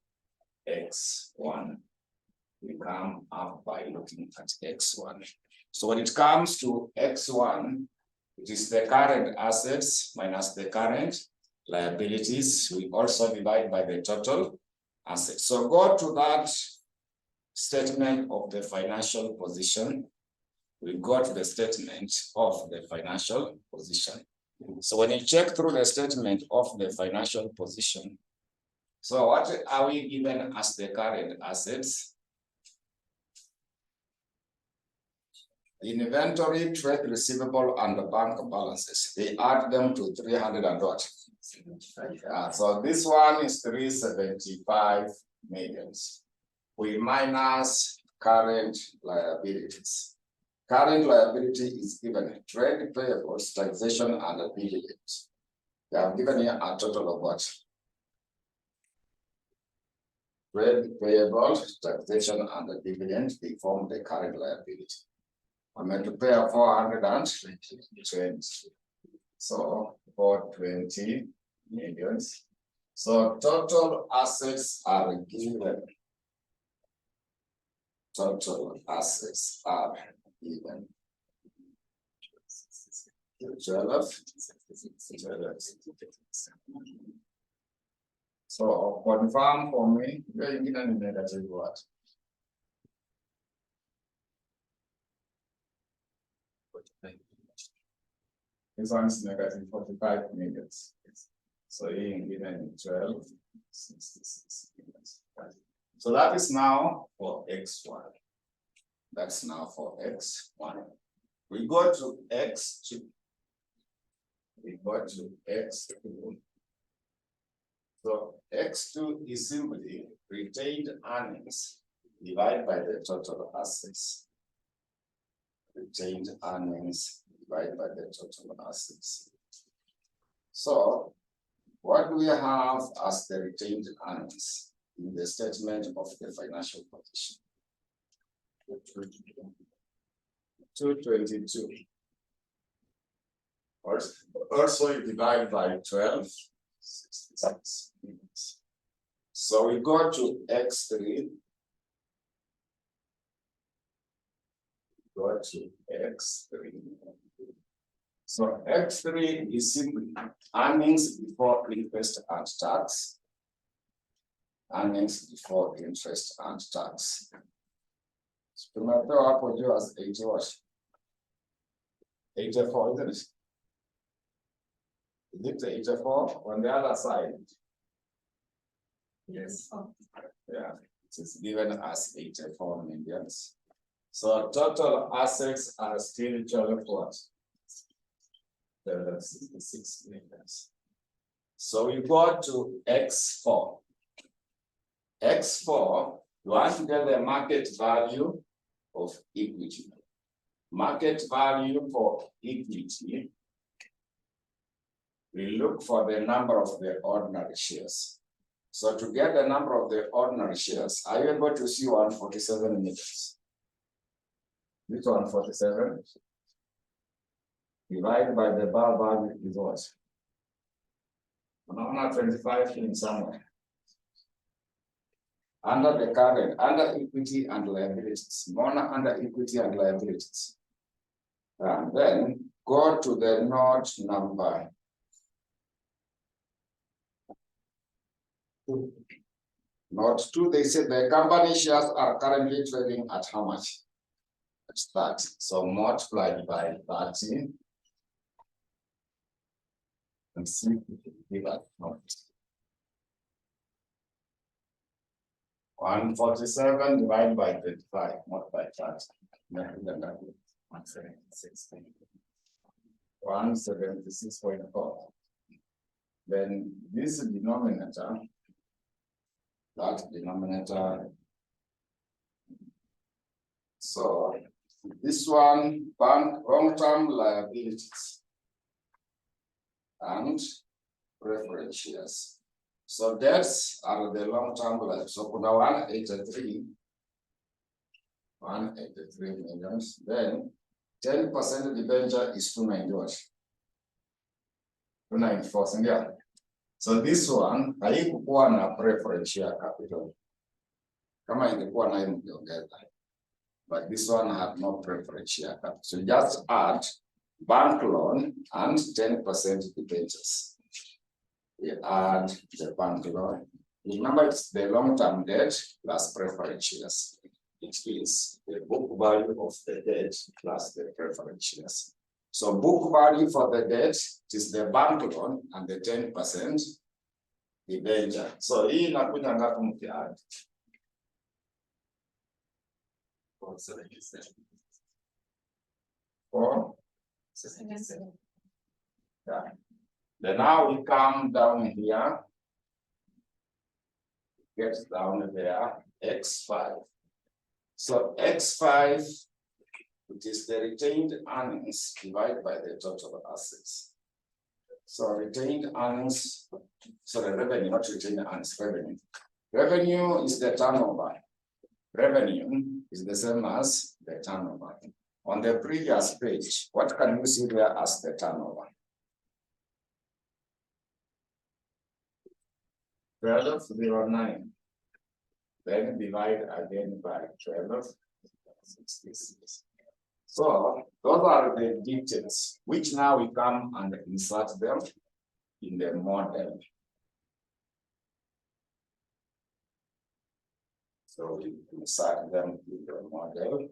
X1. We come up by looking at X1. So when it comes to X1, it is the current assets minus the current liabilities. We also divide by the total assets. So go to that statement of the financial position. We got the statement of the financial position. So when you check through the statement of the financial position, so what are we given as the current assets? Inventory, trade receivable, and the bank balances. They add them to 300 and what? So this one is 375 millions. We minus current liabilities. Current liability is given trade payables, taxation, and a dividend. They have given you a total of what? Trade payable, taxation, and a dividend. They form the current liability. I'm going to pay 420. So 420 millions. So total assets are given. Total assets are given. 12. So confirm for me, you're given a negative what? This one is negative 45 millions. So you're given 12, 66 millions. So that is now for X1. That's now for X1. We go to X2. We go to X2. So X2 is simply retained earnings divided by the total assets. Retained earnings divided by the total assets. So what do we have as the retained earnings in the statement of the financial position? 222. Also you divide by 12, 66 minutes. So we go to X3. Go to X3. So X3 is simply earnings before interest and tax. Earnings before interest and tax. Tumepewa hapo juu as 80 what? 84, isn't it? Is it 84 on the other side? Yes. Yeah, it is given as 84 millions. So total assets are still 12 what? 66 millions. So we go to X4. X4, you want to get the market value of equity. Market value for equity, we look for the number of the ordinary shares. So to get the number of the ordinary shares, are you able to see 147 millions? This 147 divided by the bar value is what? 125 in somewhere. Under the current, under equity and liabilities, under equity and liabilities. And then go to the note number 2. Note 2, they said the company shares are currently trading at how much? At 30. So multiplied by 30. And see if it will give us not. 147 divided by 35, not by 30. 176. 176.4. Then this denominator, that denominator. So this one, bank long-term liabilities and preference shares. So debts are the long-term liabilities. So kuna 183 millions. Then 10% debenture is 291. 294, yeah. So this one, haikukuwa na preference share capital. Kama ingekuwa na ingeongeza. But this one had no preference share capital. So just add bank loan and 10% debentures. We add the bank loan. Remember, it's the long-term debt plus preference shares. It is the book value of the debt plus the preference shares. So book value for the debt is the bank loan and the 10% debenture. So hii inakuja ngapi mkiadd? 477. 477. Yeah. Then now we come down here. Gets down there, X5. So X5, which is the retained earnings divided by the total assets. So retained earnings, sorry, revenue, not retained earnings, revenue. Revenue is the turnover. Revenue is the same as the turnover. On the previous page, what can you see there as the turnover? 1209. Then divide again by 1266. So those are the details, which now we come and insert them in the model. So we insert them in the model.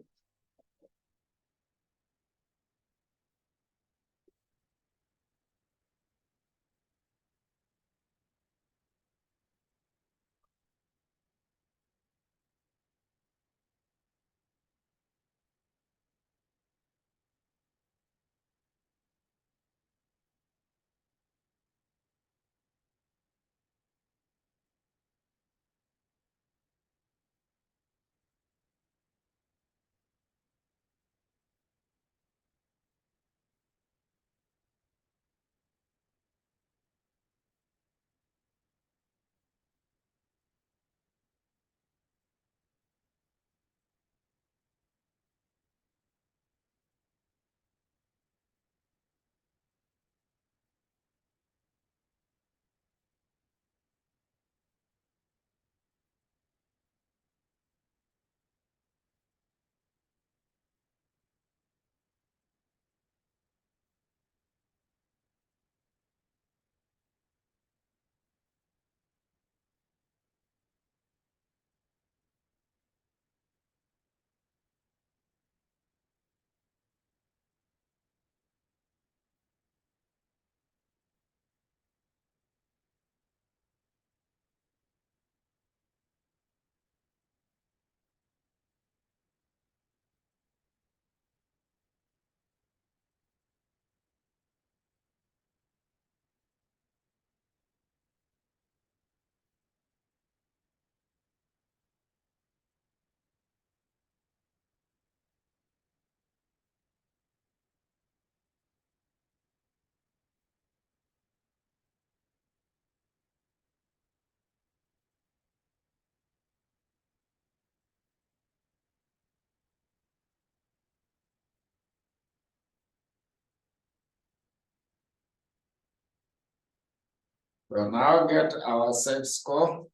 We'll now get our Z score.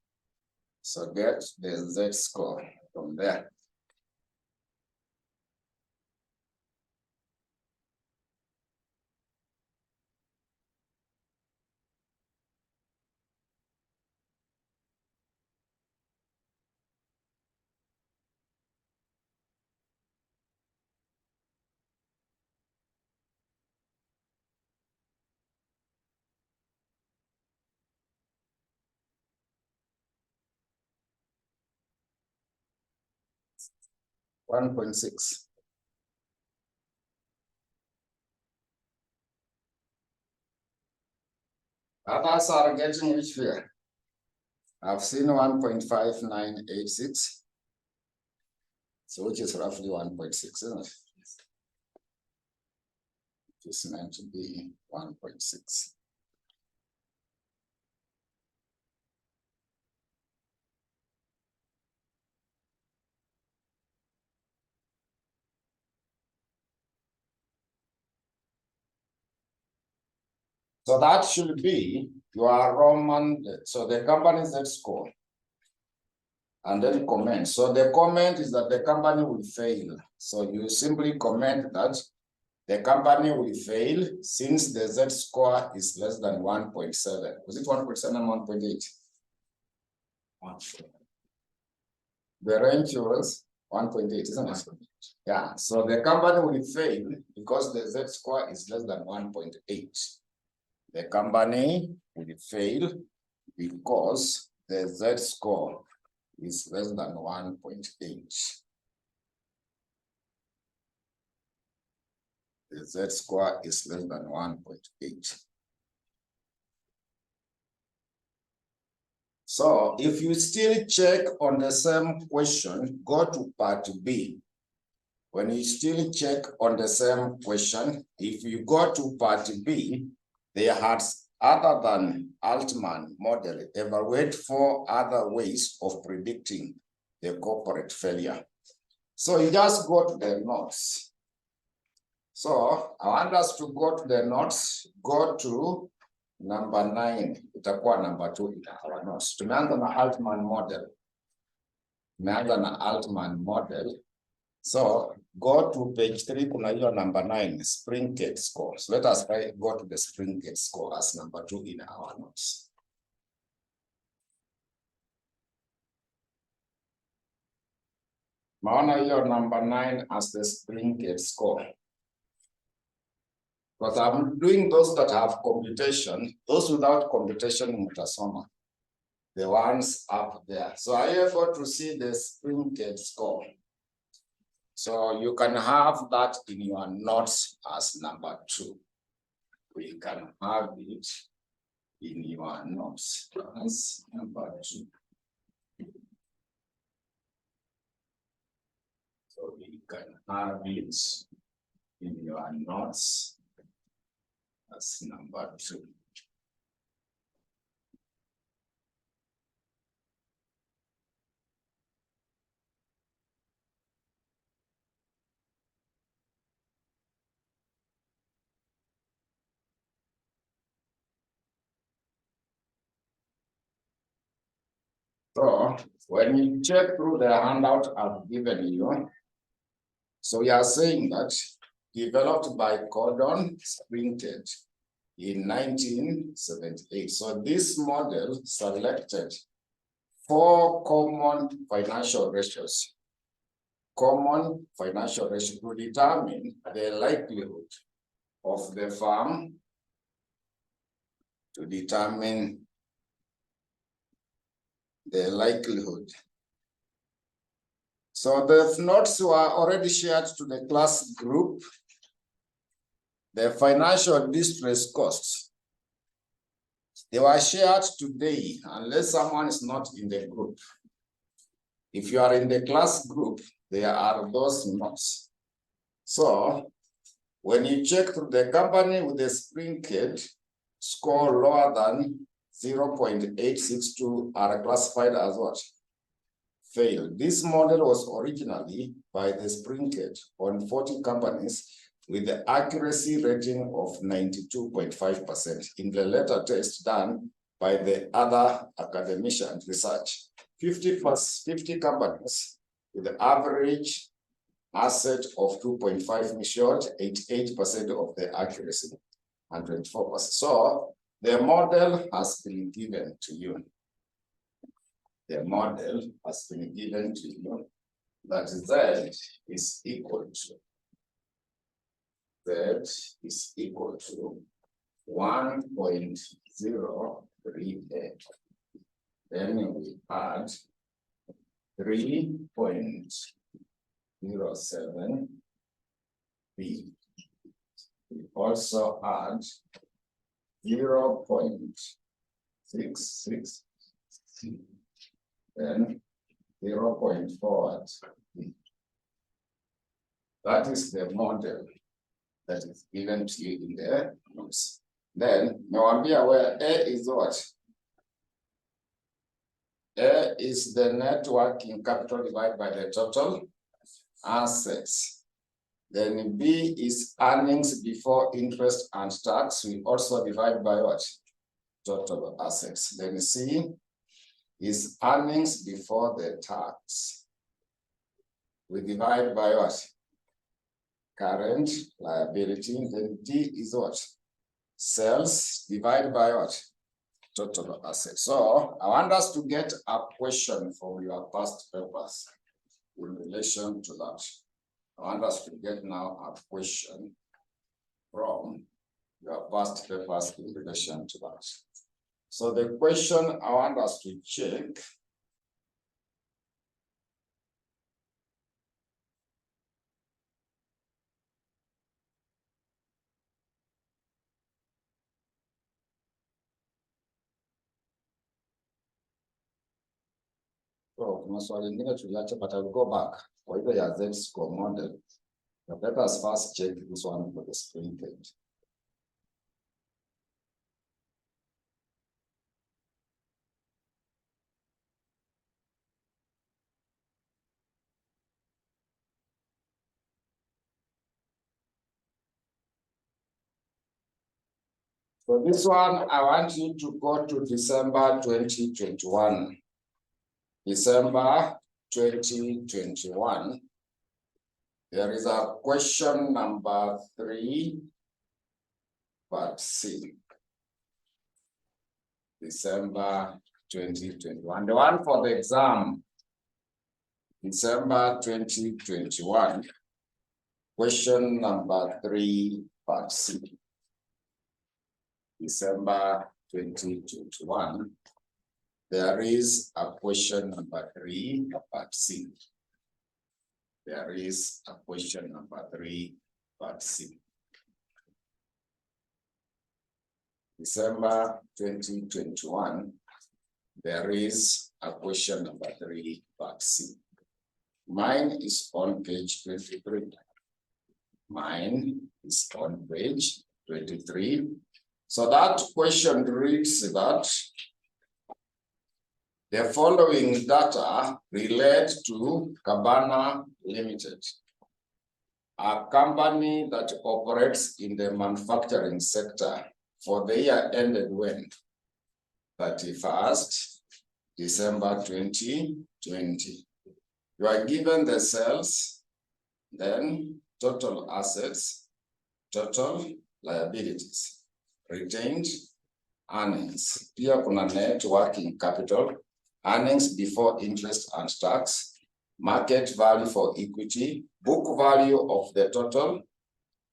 So get the Z score from there. 1.6. Others are getting which figure? I've seen 1.5986. So which is roughly 1.6, isn't it? It's meant to be 1.6. So that should be your Roman, so the company Z score. And then comment. So the comment is that the company will fail. So you simply comment that the company will fail since the Z score is less than 1.7. Was it 1.7 and 1.8? The range was 1.8, isn't it? Yeah, so the company will fail because the Z score is less than 1.8. The company will fail because the Z score is less than 1.8. The Z score is less than 1.8. So if you still check on the same question, go to part B. When you still check on the same question, if you go to part B, they had, other than Altman model, evaluate 4 other ways of predicting the corporate failure. So you just go to the notes. So I want us to go to the notes, go to number 9, itakuwa number 2 in our notes. Tumeanza na Altman model. Tumeanza na Altman model. So go to page 3, kuna hiyo number 9, Springate score. So let us go to the Springate score as number 2 in our notes. Maona hiyo number 9 as the Springate score. Because I'm doing those that have computation, those without computation mutasoma. The ones up there. So I have to see the Springate score. So you can have that in your notes as number 2. We can have it in your notes as number 2. So we can have it in your notes as number 2. So when you check through the handout I've given you, so we are saying that developed by Gordon Springate in 1978. So this model selected 4 common financial ratios. Common financial ratios to determine the likelihood of the firm, to determine the likelihood. So the notes were already shared to the class group. The financial distress costs, they were shared today unless someone is not in the group. If you are in the class group, there are those notes. So when you check through the company with the Springate score lower than 0.862 are classified as what? Fail. This model was originally by the Springate on 40 companies with the accuracy rating of 92.5%. In the later test done by the other academician research, 50 companies with the average asset of 2.5 million, 88% of the accuracy, and 24%. So the model has been given to you. The model has been given to you that Z is equal to 1.038. Then we add 3.3 0.07 B. We also add 0.66 C. Then 0.4 B. That is the model that is given to you in the notes. Then, now be aware A is what? A is the net working capital divided by the total assets. Then B is earnings before interest and tax. We also divide by what? Total assets. Then C is earnings before the tax. We divide by what? Current liability. Then D is what? Sales divided by what? Total assets. So I want us to get a question from your past papers in relation to that. I want us to get now a question from your past papers in relation to that. So the question I want us to check . So kuna swali lingine tuliacha, but I will go back. Kwa hivyo ya Z-score model, but let us first check this one for the spring page. For this one, I want you to go to December 2021. December 2021. There is a question number 3, part C. December 2021. The one for the exam. December 2021. Question number 3, part C. December 2021. There is a question number 3, part C. There is a question number 3, part C. December 2021. There is a question number 3, part C. Mine is on page 23. Mine is on page 23. So that question reads that the following data relate to Cabana Limited, a company that operates in the manufacturing sector for the year ended when? 31st December 2020. You are given the sales, then total assets, total liabilities, retained earnings. Pia kuna net working capital, earnings before interest and tax, market value for equity, book value of the total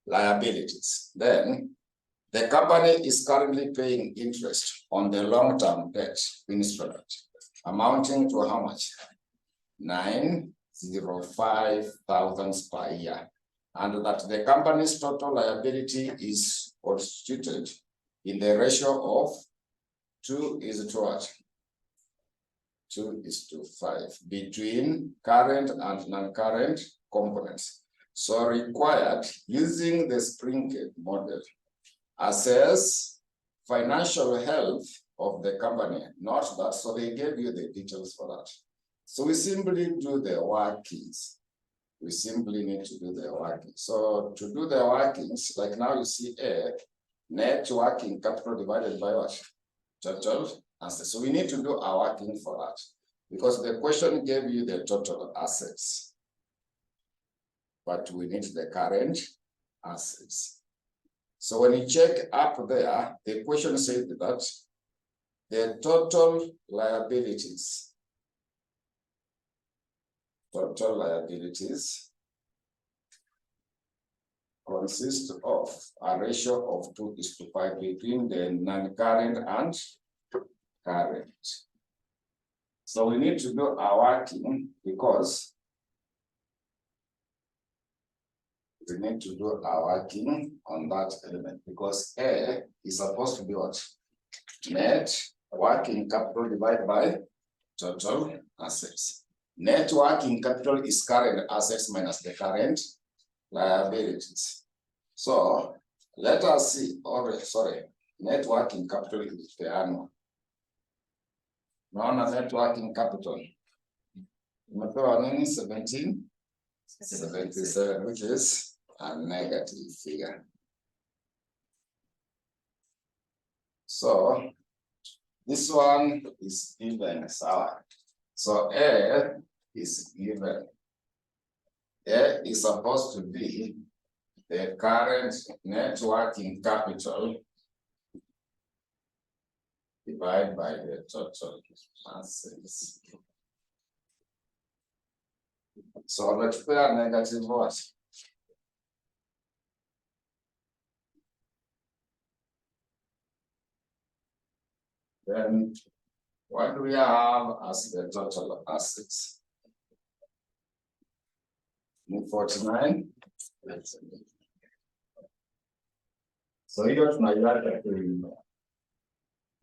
liabilities. Then the company is currently paying interest on the long-term debt instrument, amounting to how much? 905,000 per year. And that the company's total liability is constituted in the ratio of 2:what? 2:5 between current and non-current components. So required, using the Springate model, assess financial health of the company, not that, so they gave you the details for that. So we simply do the workings. We simply need to do the workings. So to do the workings, like now you see A, net working capital divided by what? Total assets. So we need to do a working for that because the question gave you the total assets, but we need the current assets. So when you check up there, the question says that the total liabilities consist of a ratio of 2:5 between the non-current and current. So we need to do our working because we need to do our working on that element because A is supposed to be what? Net working capital divided by total assets. Net working capital is current assets minus the current liabilities. So let us see, net working capital is the annual. Naona net working capital. Umepewa nini? 1777, which is a negative figure. So this one is given, so A is given. A is supposed to be the current net working capital divided by the total assets. So let's pay a negative what? Then what do we have as the total assets? 49. So you got my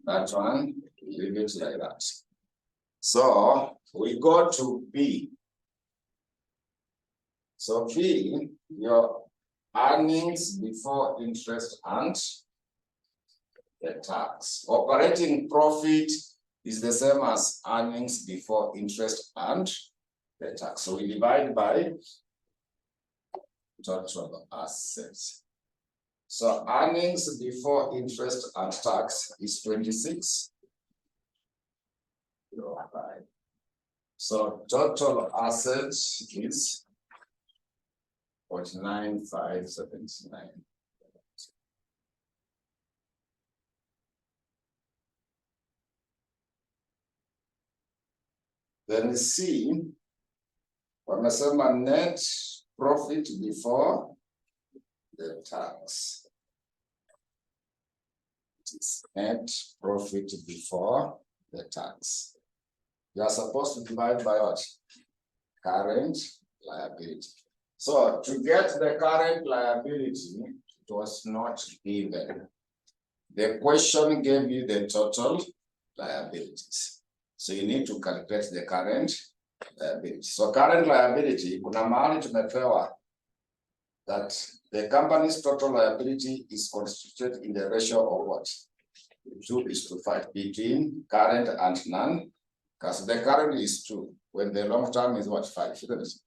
that one, leave it like that. So we go to B. So B, your earnings before interest and the tax. Operating profit is the same as earnings before interest and the tax. So we divide by total assets. So earnings before interest and tax is 26. So total assets is 49,579. Then C, wamesema net profit before the tax. It's net profit before the tax. You are supposed to divide by what? Current liability. So to get the current liability, it was not given. The question gave you the total liabilities. So you need to calculate the current liability. So current liability, kuna mahali tumepewa that the company's total liability is constituted in the ratio of what? 2:5 between current and non, because the current is 2, when the long term is what? 5, isn't it?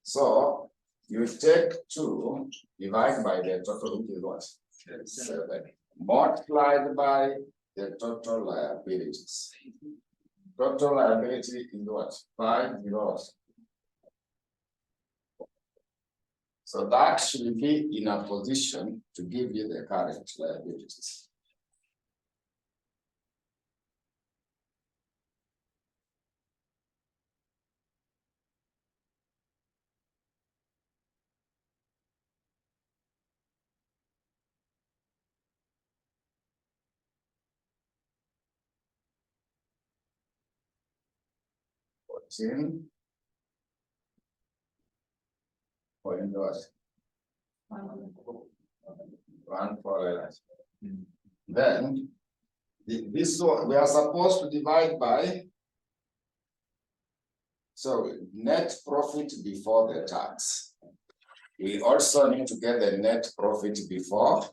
So you take 2, divide by the total, which is what? 7, multiplied by the total liabilities. Total liability is what? 5 zeros. So that should be in a position to give you the current liabilities. Point what? 148. Then this one we are supposed to divide by, so net profit before the tax. We also need to get the net profit before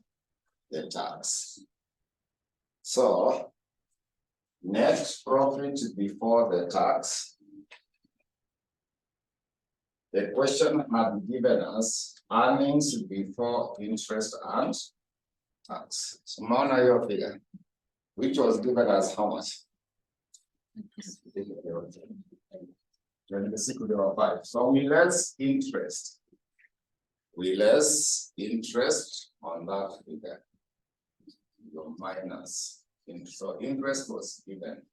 the tax. So net profit before the tax. The question had given us earnings before interest and tax. So maana your figure, which was given as how much? 26.5. So we less interest. We less interest on that figure. Your minus. So interest was given.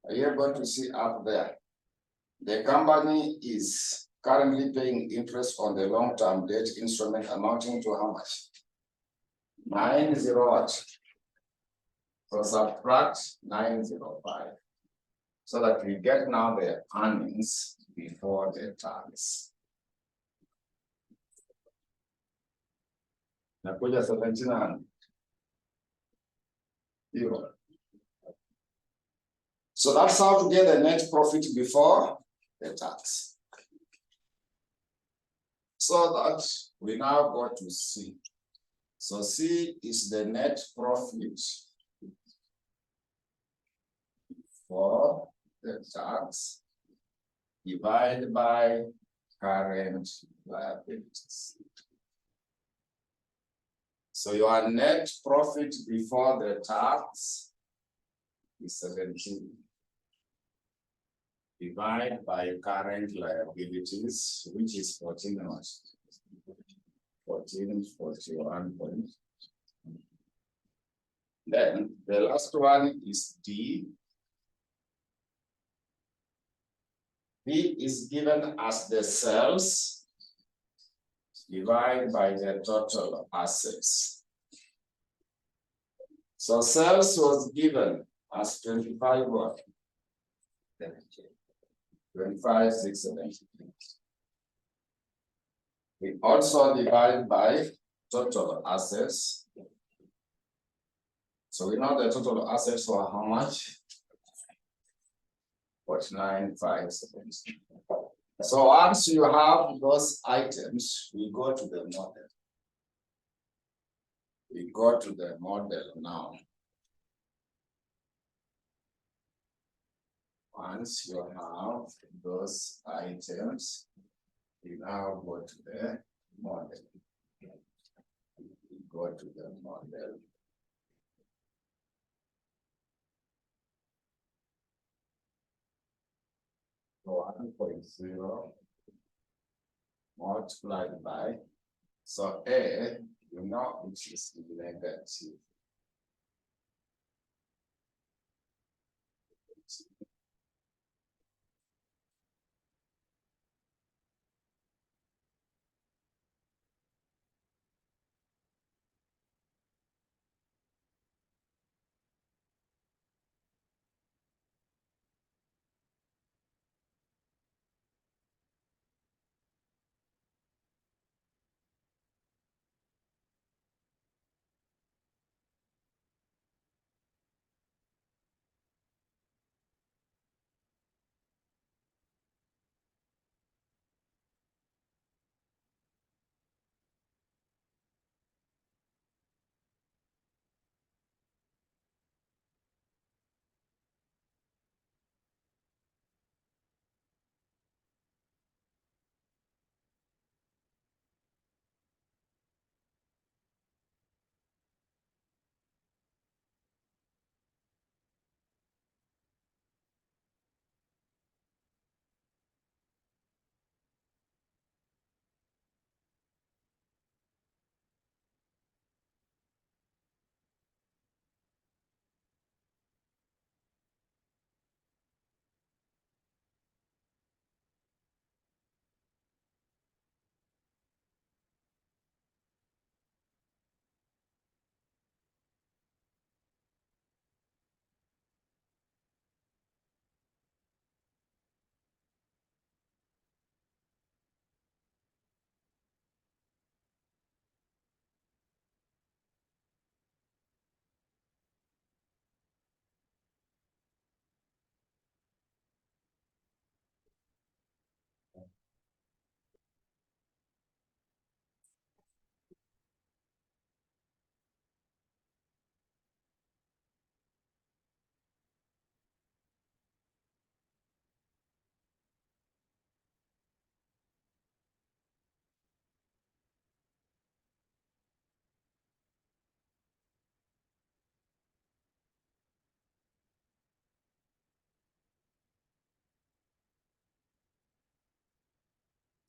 Are you able to see up there? The company is currently paying interest on the long-term debt instrument amounting to how much? 908. So subtract 905. So that we get now the earnings before the tax. nakuja 79. Zero. So that's how to get the net profit before the tax. So that we now go to C. So C is the net profit for the tax divided by current liabilities. So your net profit before the tax is 17. Divided by current liabilities, which is 14, 41 points. Then the last one is D. D is given as the sales divided by the total assets. So sales was given as 25 what? 25,670. We also divide by total assets. So we know the total assets were how much? 49,570. So once you have those items, we go to the model. We go to the model now. Once you have those items, we now go to the model. We go to the model. So 1.0 multiplied by, so A, you know, which is negative.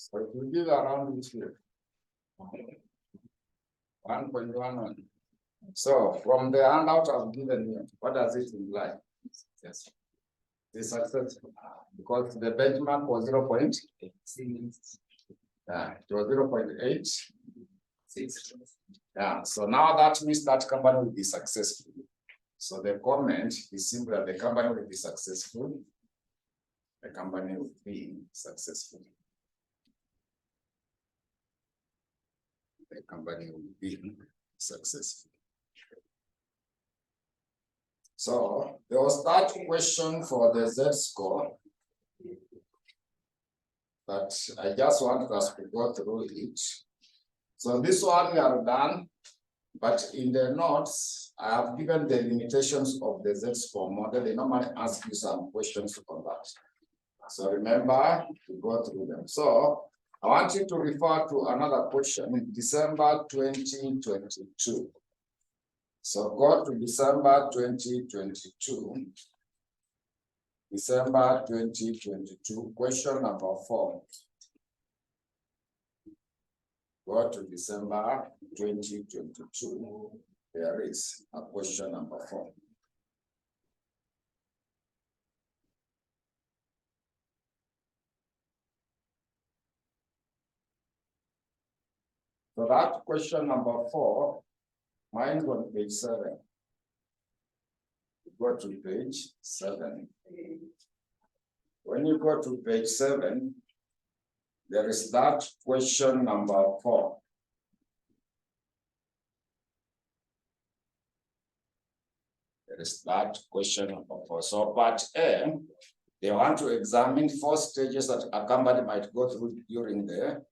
So it will give around this here. 1.11. So from the handout I've given you, what does it imply? Yes. The success, because the benchmark was 0.8. It was 0.86. Yeah, so now that means that company will be successful. So the comment is simply that the company will be successful. The company will be successful. the company will be successful. So there was that question for the Z-score, but I just wanted us to go through it. So this one we are done, but in the notes, I have given the limitations of the Z-score model. They normally ask you some questions on that. So remember to go through them. So I want you to refer to another question in December 2022. So go to December 2022. December 2022, question number 4. Go to December 2022. There is a question number 4. So that question number 4, mine is on page 7. Go to page 7. When you go to page 7, there is that question number 4. There is that question number 4. So part A, they want to examine 4 stages that a company might go through during the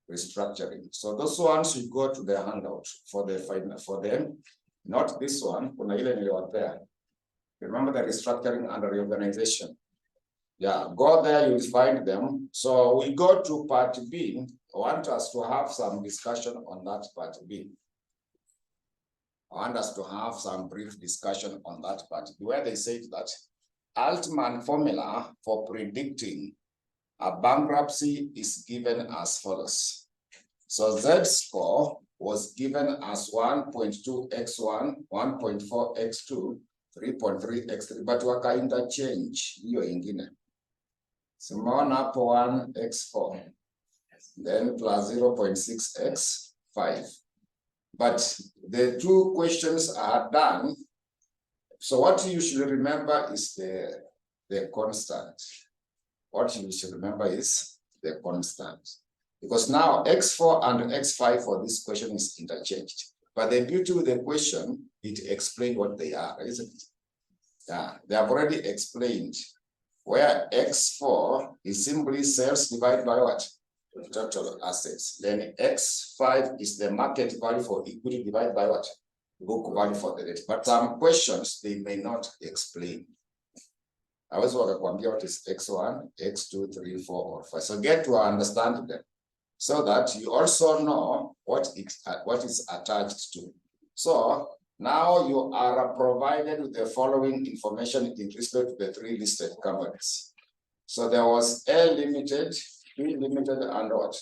restructuring. So those ones you go to the handout for the final for them, not this one. Kuna ile niliwapea. Remember the restructuring and reorganization. Yeah, go there, you'll find them. So we go to part B. I want us to have some discussion on that part B. I want us to have some brief discussion on that part B, where they said that Altman formula for predicting a bankruptcy is given as follows. So Z-score was given as 1.2x1, 1.4x2, 3.3x3, but waka interchange hiyo ingine. Simona hapo 1x4, then plus 0.6x5. But the 2 questions are done. So what you should remember is the constant. What you should remember is the constant. Because now x4 and x5 for this question is interchanged. But the beauty with the question, it explains what they are, isn't it? Yeah, they have already explained where x4 is simply sales divided by what? Total assets. Then x5 is the market value for equity divided by what? Book value for the debt. But some questions they may not explain. I was wakakwambia what is x1, x2, 3, 4, or 5. So get to understand them so that you also know what is attached to. So now you are provided with the following information in respect to the 3 listed companies. So there was A Limited, B Limited, and what?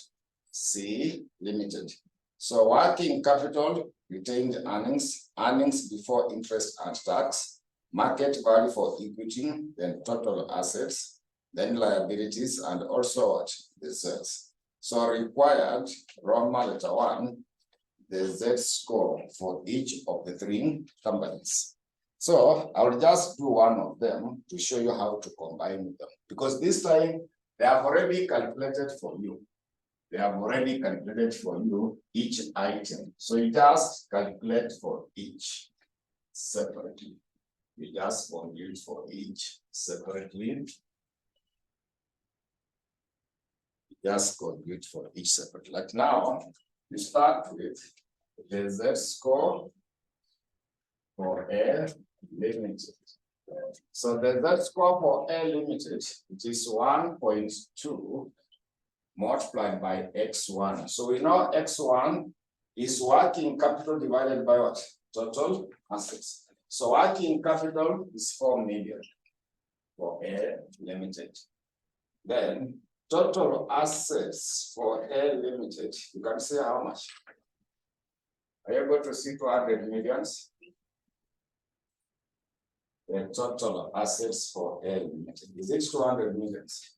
C Limited. So working capital, retained earnings, earnings before interest and tax, market value for equity, then total assets, then liabilities, and also what? The sales. So required Roman letter 1, the Z-score for each of the 3 companies. So I will just do one of them to show you how to combine them. Because this time they have already calculated for you. They have already calculated for you each item. So you just calculate for each separately. You just compute for each separately. Just compute for each separately. Like now, you start with the Z-score for A Limited. So the Z-score for A Limited, it is 1.2 multiplied by x1. So we know x1 is working capital divided by what? Total assets. So working capital is 4 million for A Limited. Then total assets for A Limited, you can see how much? Are you able to see 200 millions? The total assets for A Limited, is it 200 millions?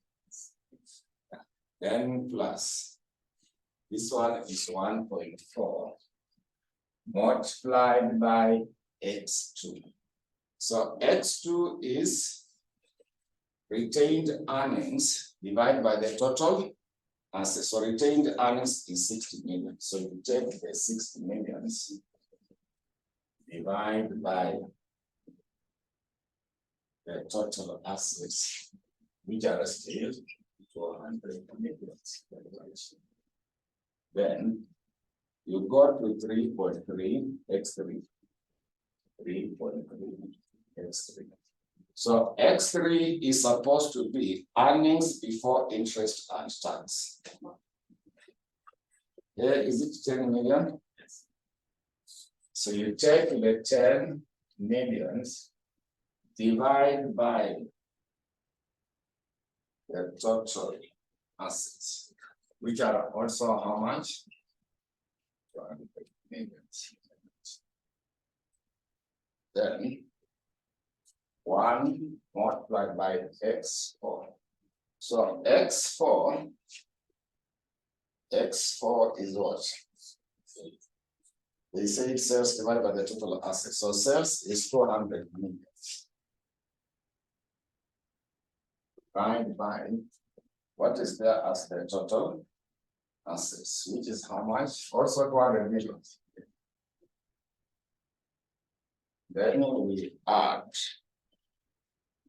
Then plus, this one is 1.4 multiplied by x2. So x2 is retained earnings divided by the total assets. So retained earnings is 60 million. So you take the 60 millions, divide by the total assets, which are still 400 million. Then you go to 3.3 x3. 3.3 x3. So x3 is supposed to be earnings before interest and tax. Here is it 10 million? Yes. So you take the 10 millions, divide by the total assets, which are also how much? 200 millions. Then 1 multiplied by x4. So x4 is what? They say sales divided by the total assets. So sales is 400 million. Divided by what is there as the total assets, which is how much? Also 200 million. Then we add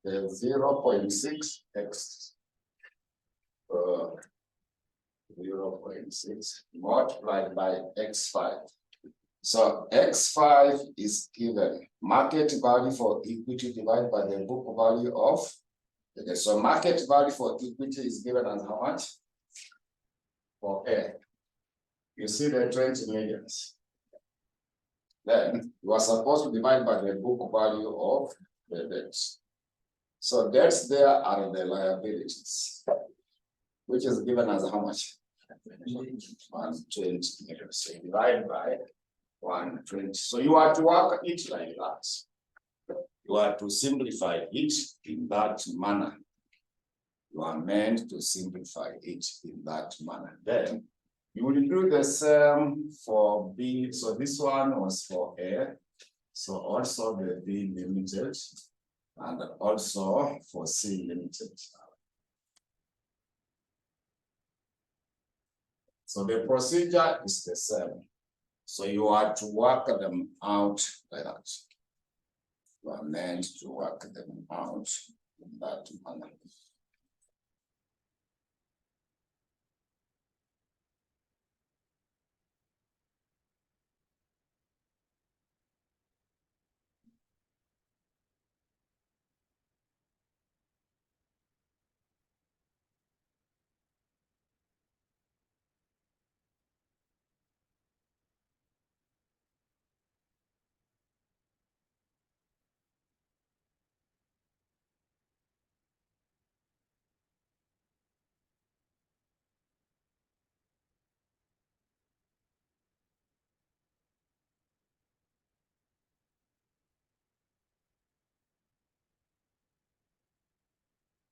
the 0.6x 0.6 multiplied by x5. So x5 is given market value for equity divided by the book value of. Okay, so market value for equity is given as how much? For A. You see the 20 millions. Then you are supposed to divide by the book value of the debts. So debts there are the liabilities, which is given as how much? 120 million. So divide by 120. So you are to work it like that. You are to simplify it in that manner. You are meant to simplify it in that manner. Then you will do the same for B. So this one was for A. So also the B limited and also for C limited. So the procedure is the same. So you are to work them out like that. You are meant to work them out in that manner.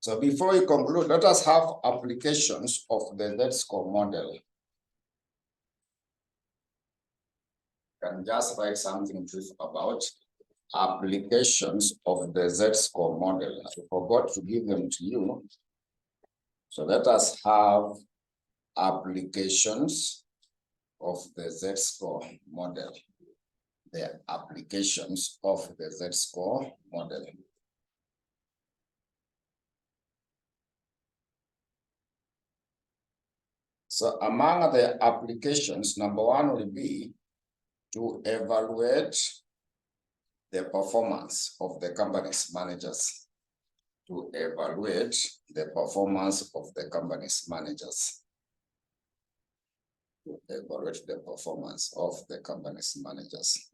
So before we conclude, let us have applications of the Z-score model. You can just write something brief about applications of the Z-score model. I forgot to give them to you. So let us have applications of the Z-score model. The applications of the Z-score model. So among the applications, number one will be to evaluate the performance of the company's managers. To evaluate the performance of the company's managers. To evaluate the performance of the company's managers.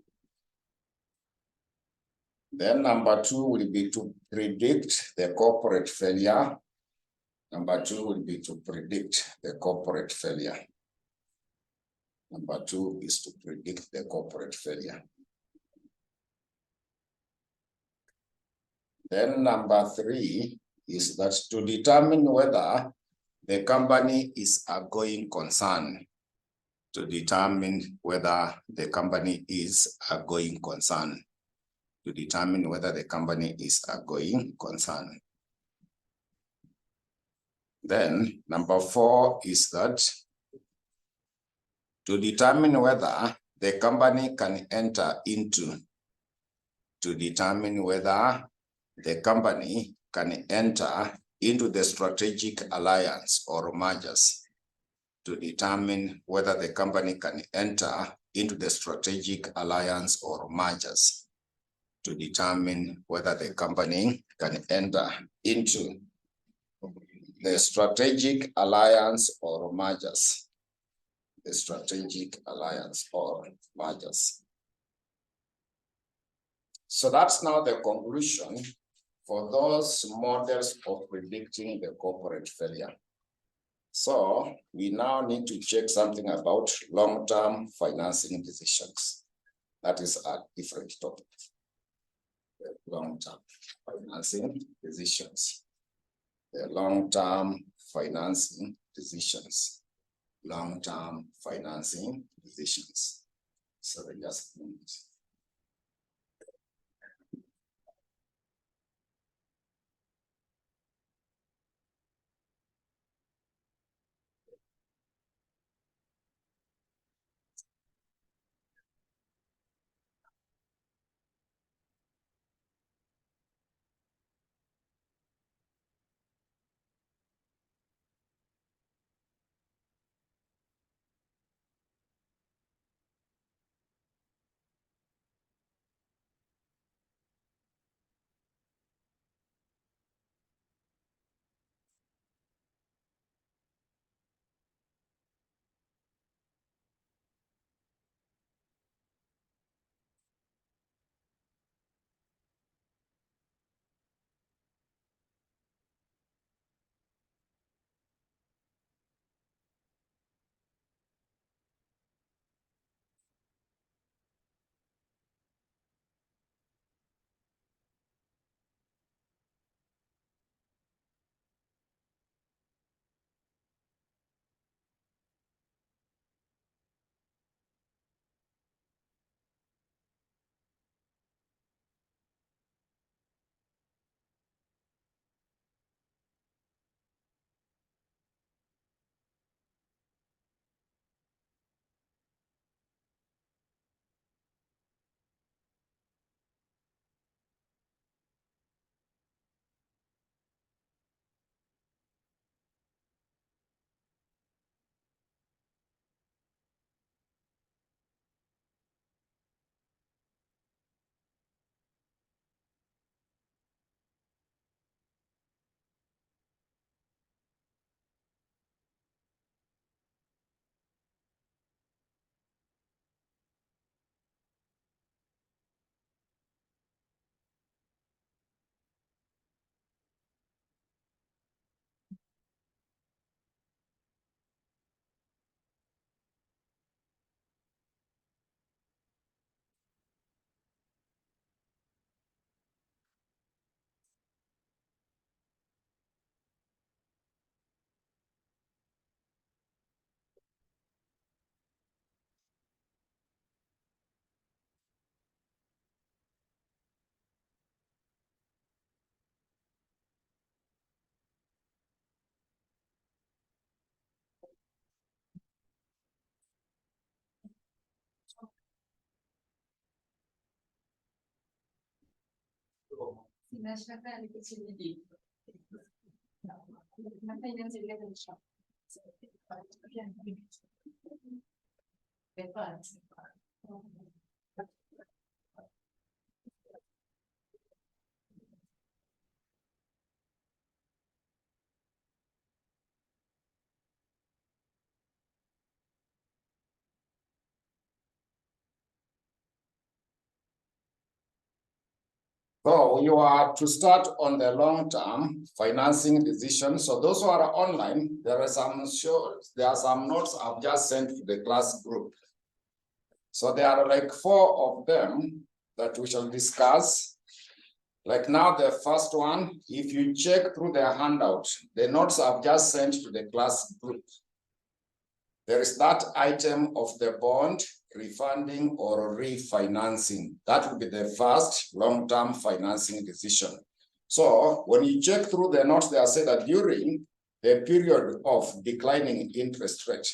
Then number two will be to predict the corporate failure. Number two will be to predict the corporate failure. Number two is to predict the corporate failure. Then number three is that to determine whether the company is a going concern. To determine whether the company is a going concern. To determine whether the company is a going concern. Then number 4 is that to determine whether the company can enter into, the strategic alliance or mergers. To determine whether the company can enter into the strategic alliance or mergers. To determine whether the company can enter into the strategic alliance or mergers. The strategic alliance or mergers. So that's now the conclusion for those models of predicting the corporate failure. So we now need to check something about long-term financing decisions. That is a different topic. Long-term financing decisions. The long-term financing decisions. Long-term financing decisions. So just a minute. So you are to start on the long-term financing decision. So those who are online, there are some notes I've just sent to the class group. So there are like 4 of them that we shall discuss. Like now the first one, if you check through the handout, the notes I've just sent to the class group. There is that item of the bond refunding or refinancing. That will be the first long-term financing decision. So when you check through the notes, they are said that during a period of declining interest rate,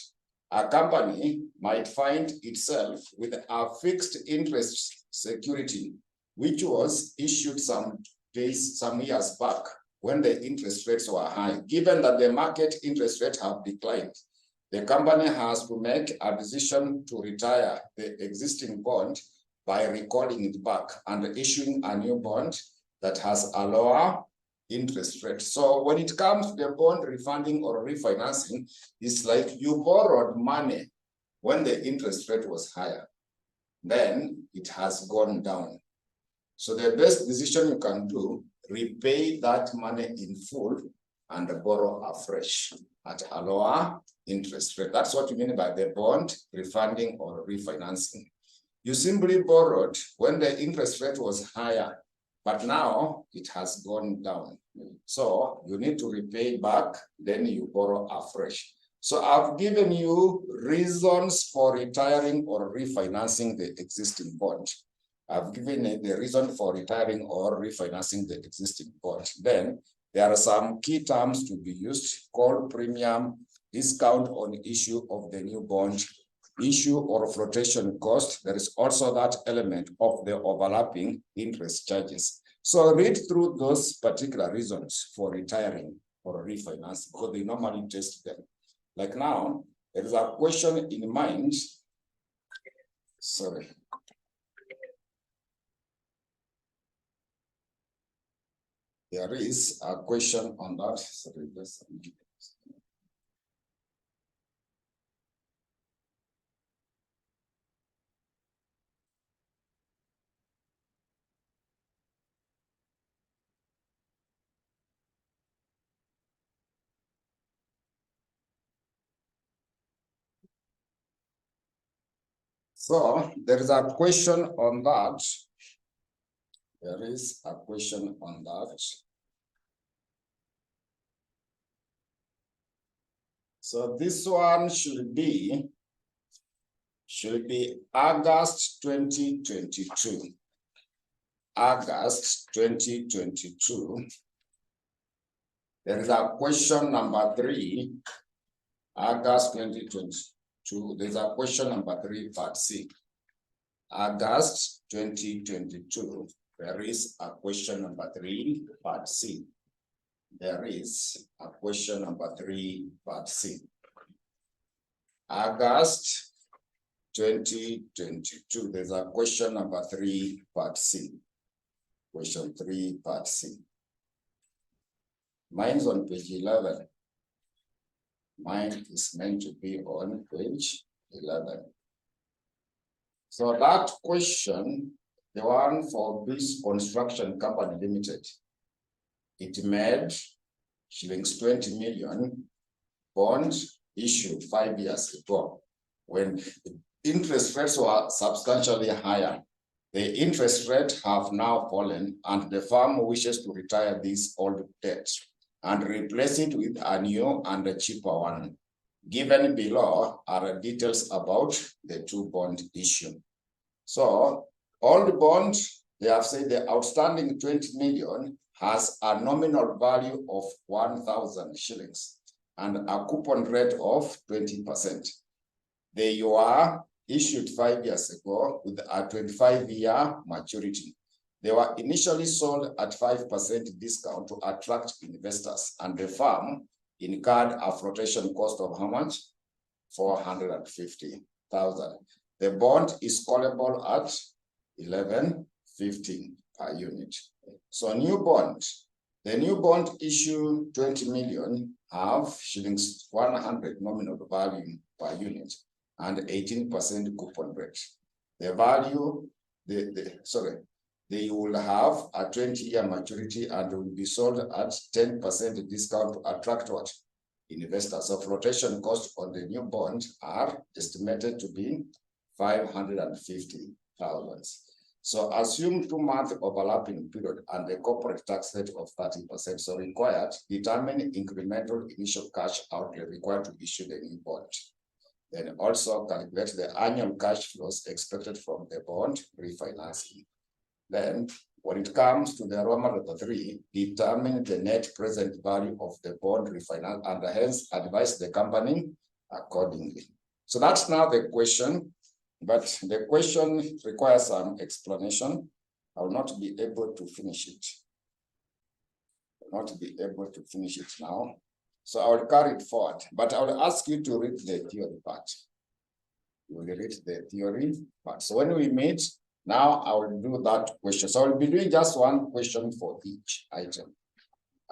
a company might find itself with a fixed interest security, which was issued some years back when the interest rates were high. Given that the market interest rates have declined, the company has to make a decision to retire the existing bond by recalling it back and issuing a new bond that has a lower interest rate. So when it comes to the bond refunding or refinancing, it's like you borrowed money when the interest rate was higher, then it has gone down. So the best decision you can do, repay that money in full and borrow afresh at a lower interest rate. That's what you mean by the bond refunding or refinancing. You simply borrowed when the interest rate was higher, but now it has gone down. So you need to repay back, then you borrow afresh. So I've given you reasons for retiring or refinancing the existing bond. I've given the reason for retiring or refinancing the existing bond. Then there are some key terms to be used: call premium, discount on issue of the new bond, issue or flotation cost. There is also that element of the overlapping interest charges. So read through those particular reasons for retiring or refinancing, because they normally test them. Like now, there is a question in mind. Sorry. There is a question on that. Sorry, just so there is a question on that. There is a question on that. So this one should be August 2022. August 2022. There is a question number 3. August 2022. There's a question number 3, part C. August 2022. There is a question number 3, part C. There is a question number 3, part C. August 2022. There's a question number 3, part C. Question 3, part C. Mine's on page 11. Mine is meant to be on page 11. So that question, the one for this construction company limited, it made shillings 20 million bond issued 5 years ago when interest rates were substantially higher. The interest rate have now fallen and the firm wishes to retire this old debt and replace it with a new and a cheaper one. Given below are details about the 2 bond issue. So old bond, they have said the outstanding 20 million has a nominal value of 1,000 shillings and a coupon rate of 20%. They were issued 5 years ago with a 25-year maturity. They were initially sold at 5% discount to attract investors, and the firm incurred a flotation cost of how much? 450,000. The bond is callable at 11.15 per unit. So new bond, the new bond issue 20 million have shillings 100 nominal value per unit and 18% coupon rate. The value, they will have a 20-year maturity and will be sold at 10% discount to attract what? Investors. So flotation costs on the new bond are estimated to be 550,000. So assume 2-month overlapping period and the corporate tax rate of 30%. So required, determine incremental initial cash outlay required to issue the new bond. Then also calculate the annual cash flows expected from the bond refinancing. Then When it comes to the Roman number 3, determine the net present value of the bond refinance and hence advise the company accordingly. So that's now the question, but the question requires some explanation. I will not be able to finish it. I will not be able to finish it now. So I will carry it forward, but I will ask you to read the theory part. You will read the theory part. So when we meet, now I will do that question. So I will be doing just one question for each item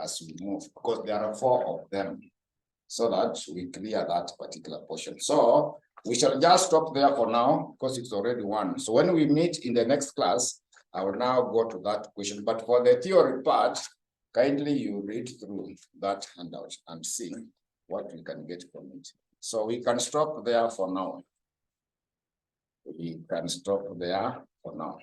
as we move, because there are 4 of them, so that we clear that particular portion. So we shall just stop there for now, because it's already 1. So when we meet in the next class, I will now go to that question. But for the theory part, kindly you read through that handout and see what we can get from it. So we can stop there for now. We can stop there for now.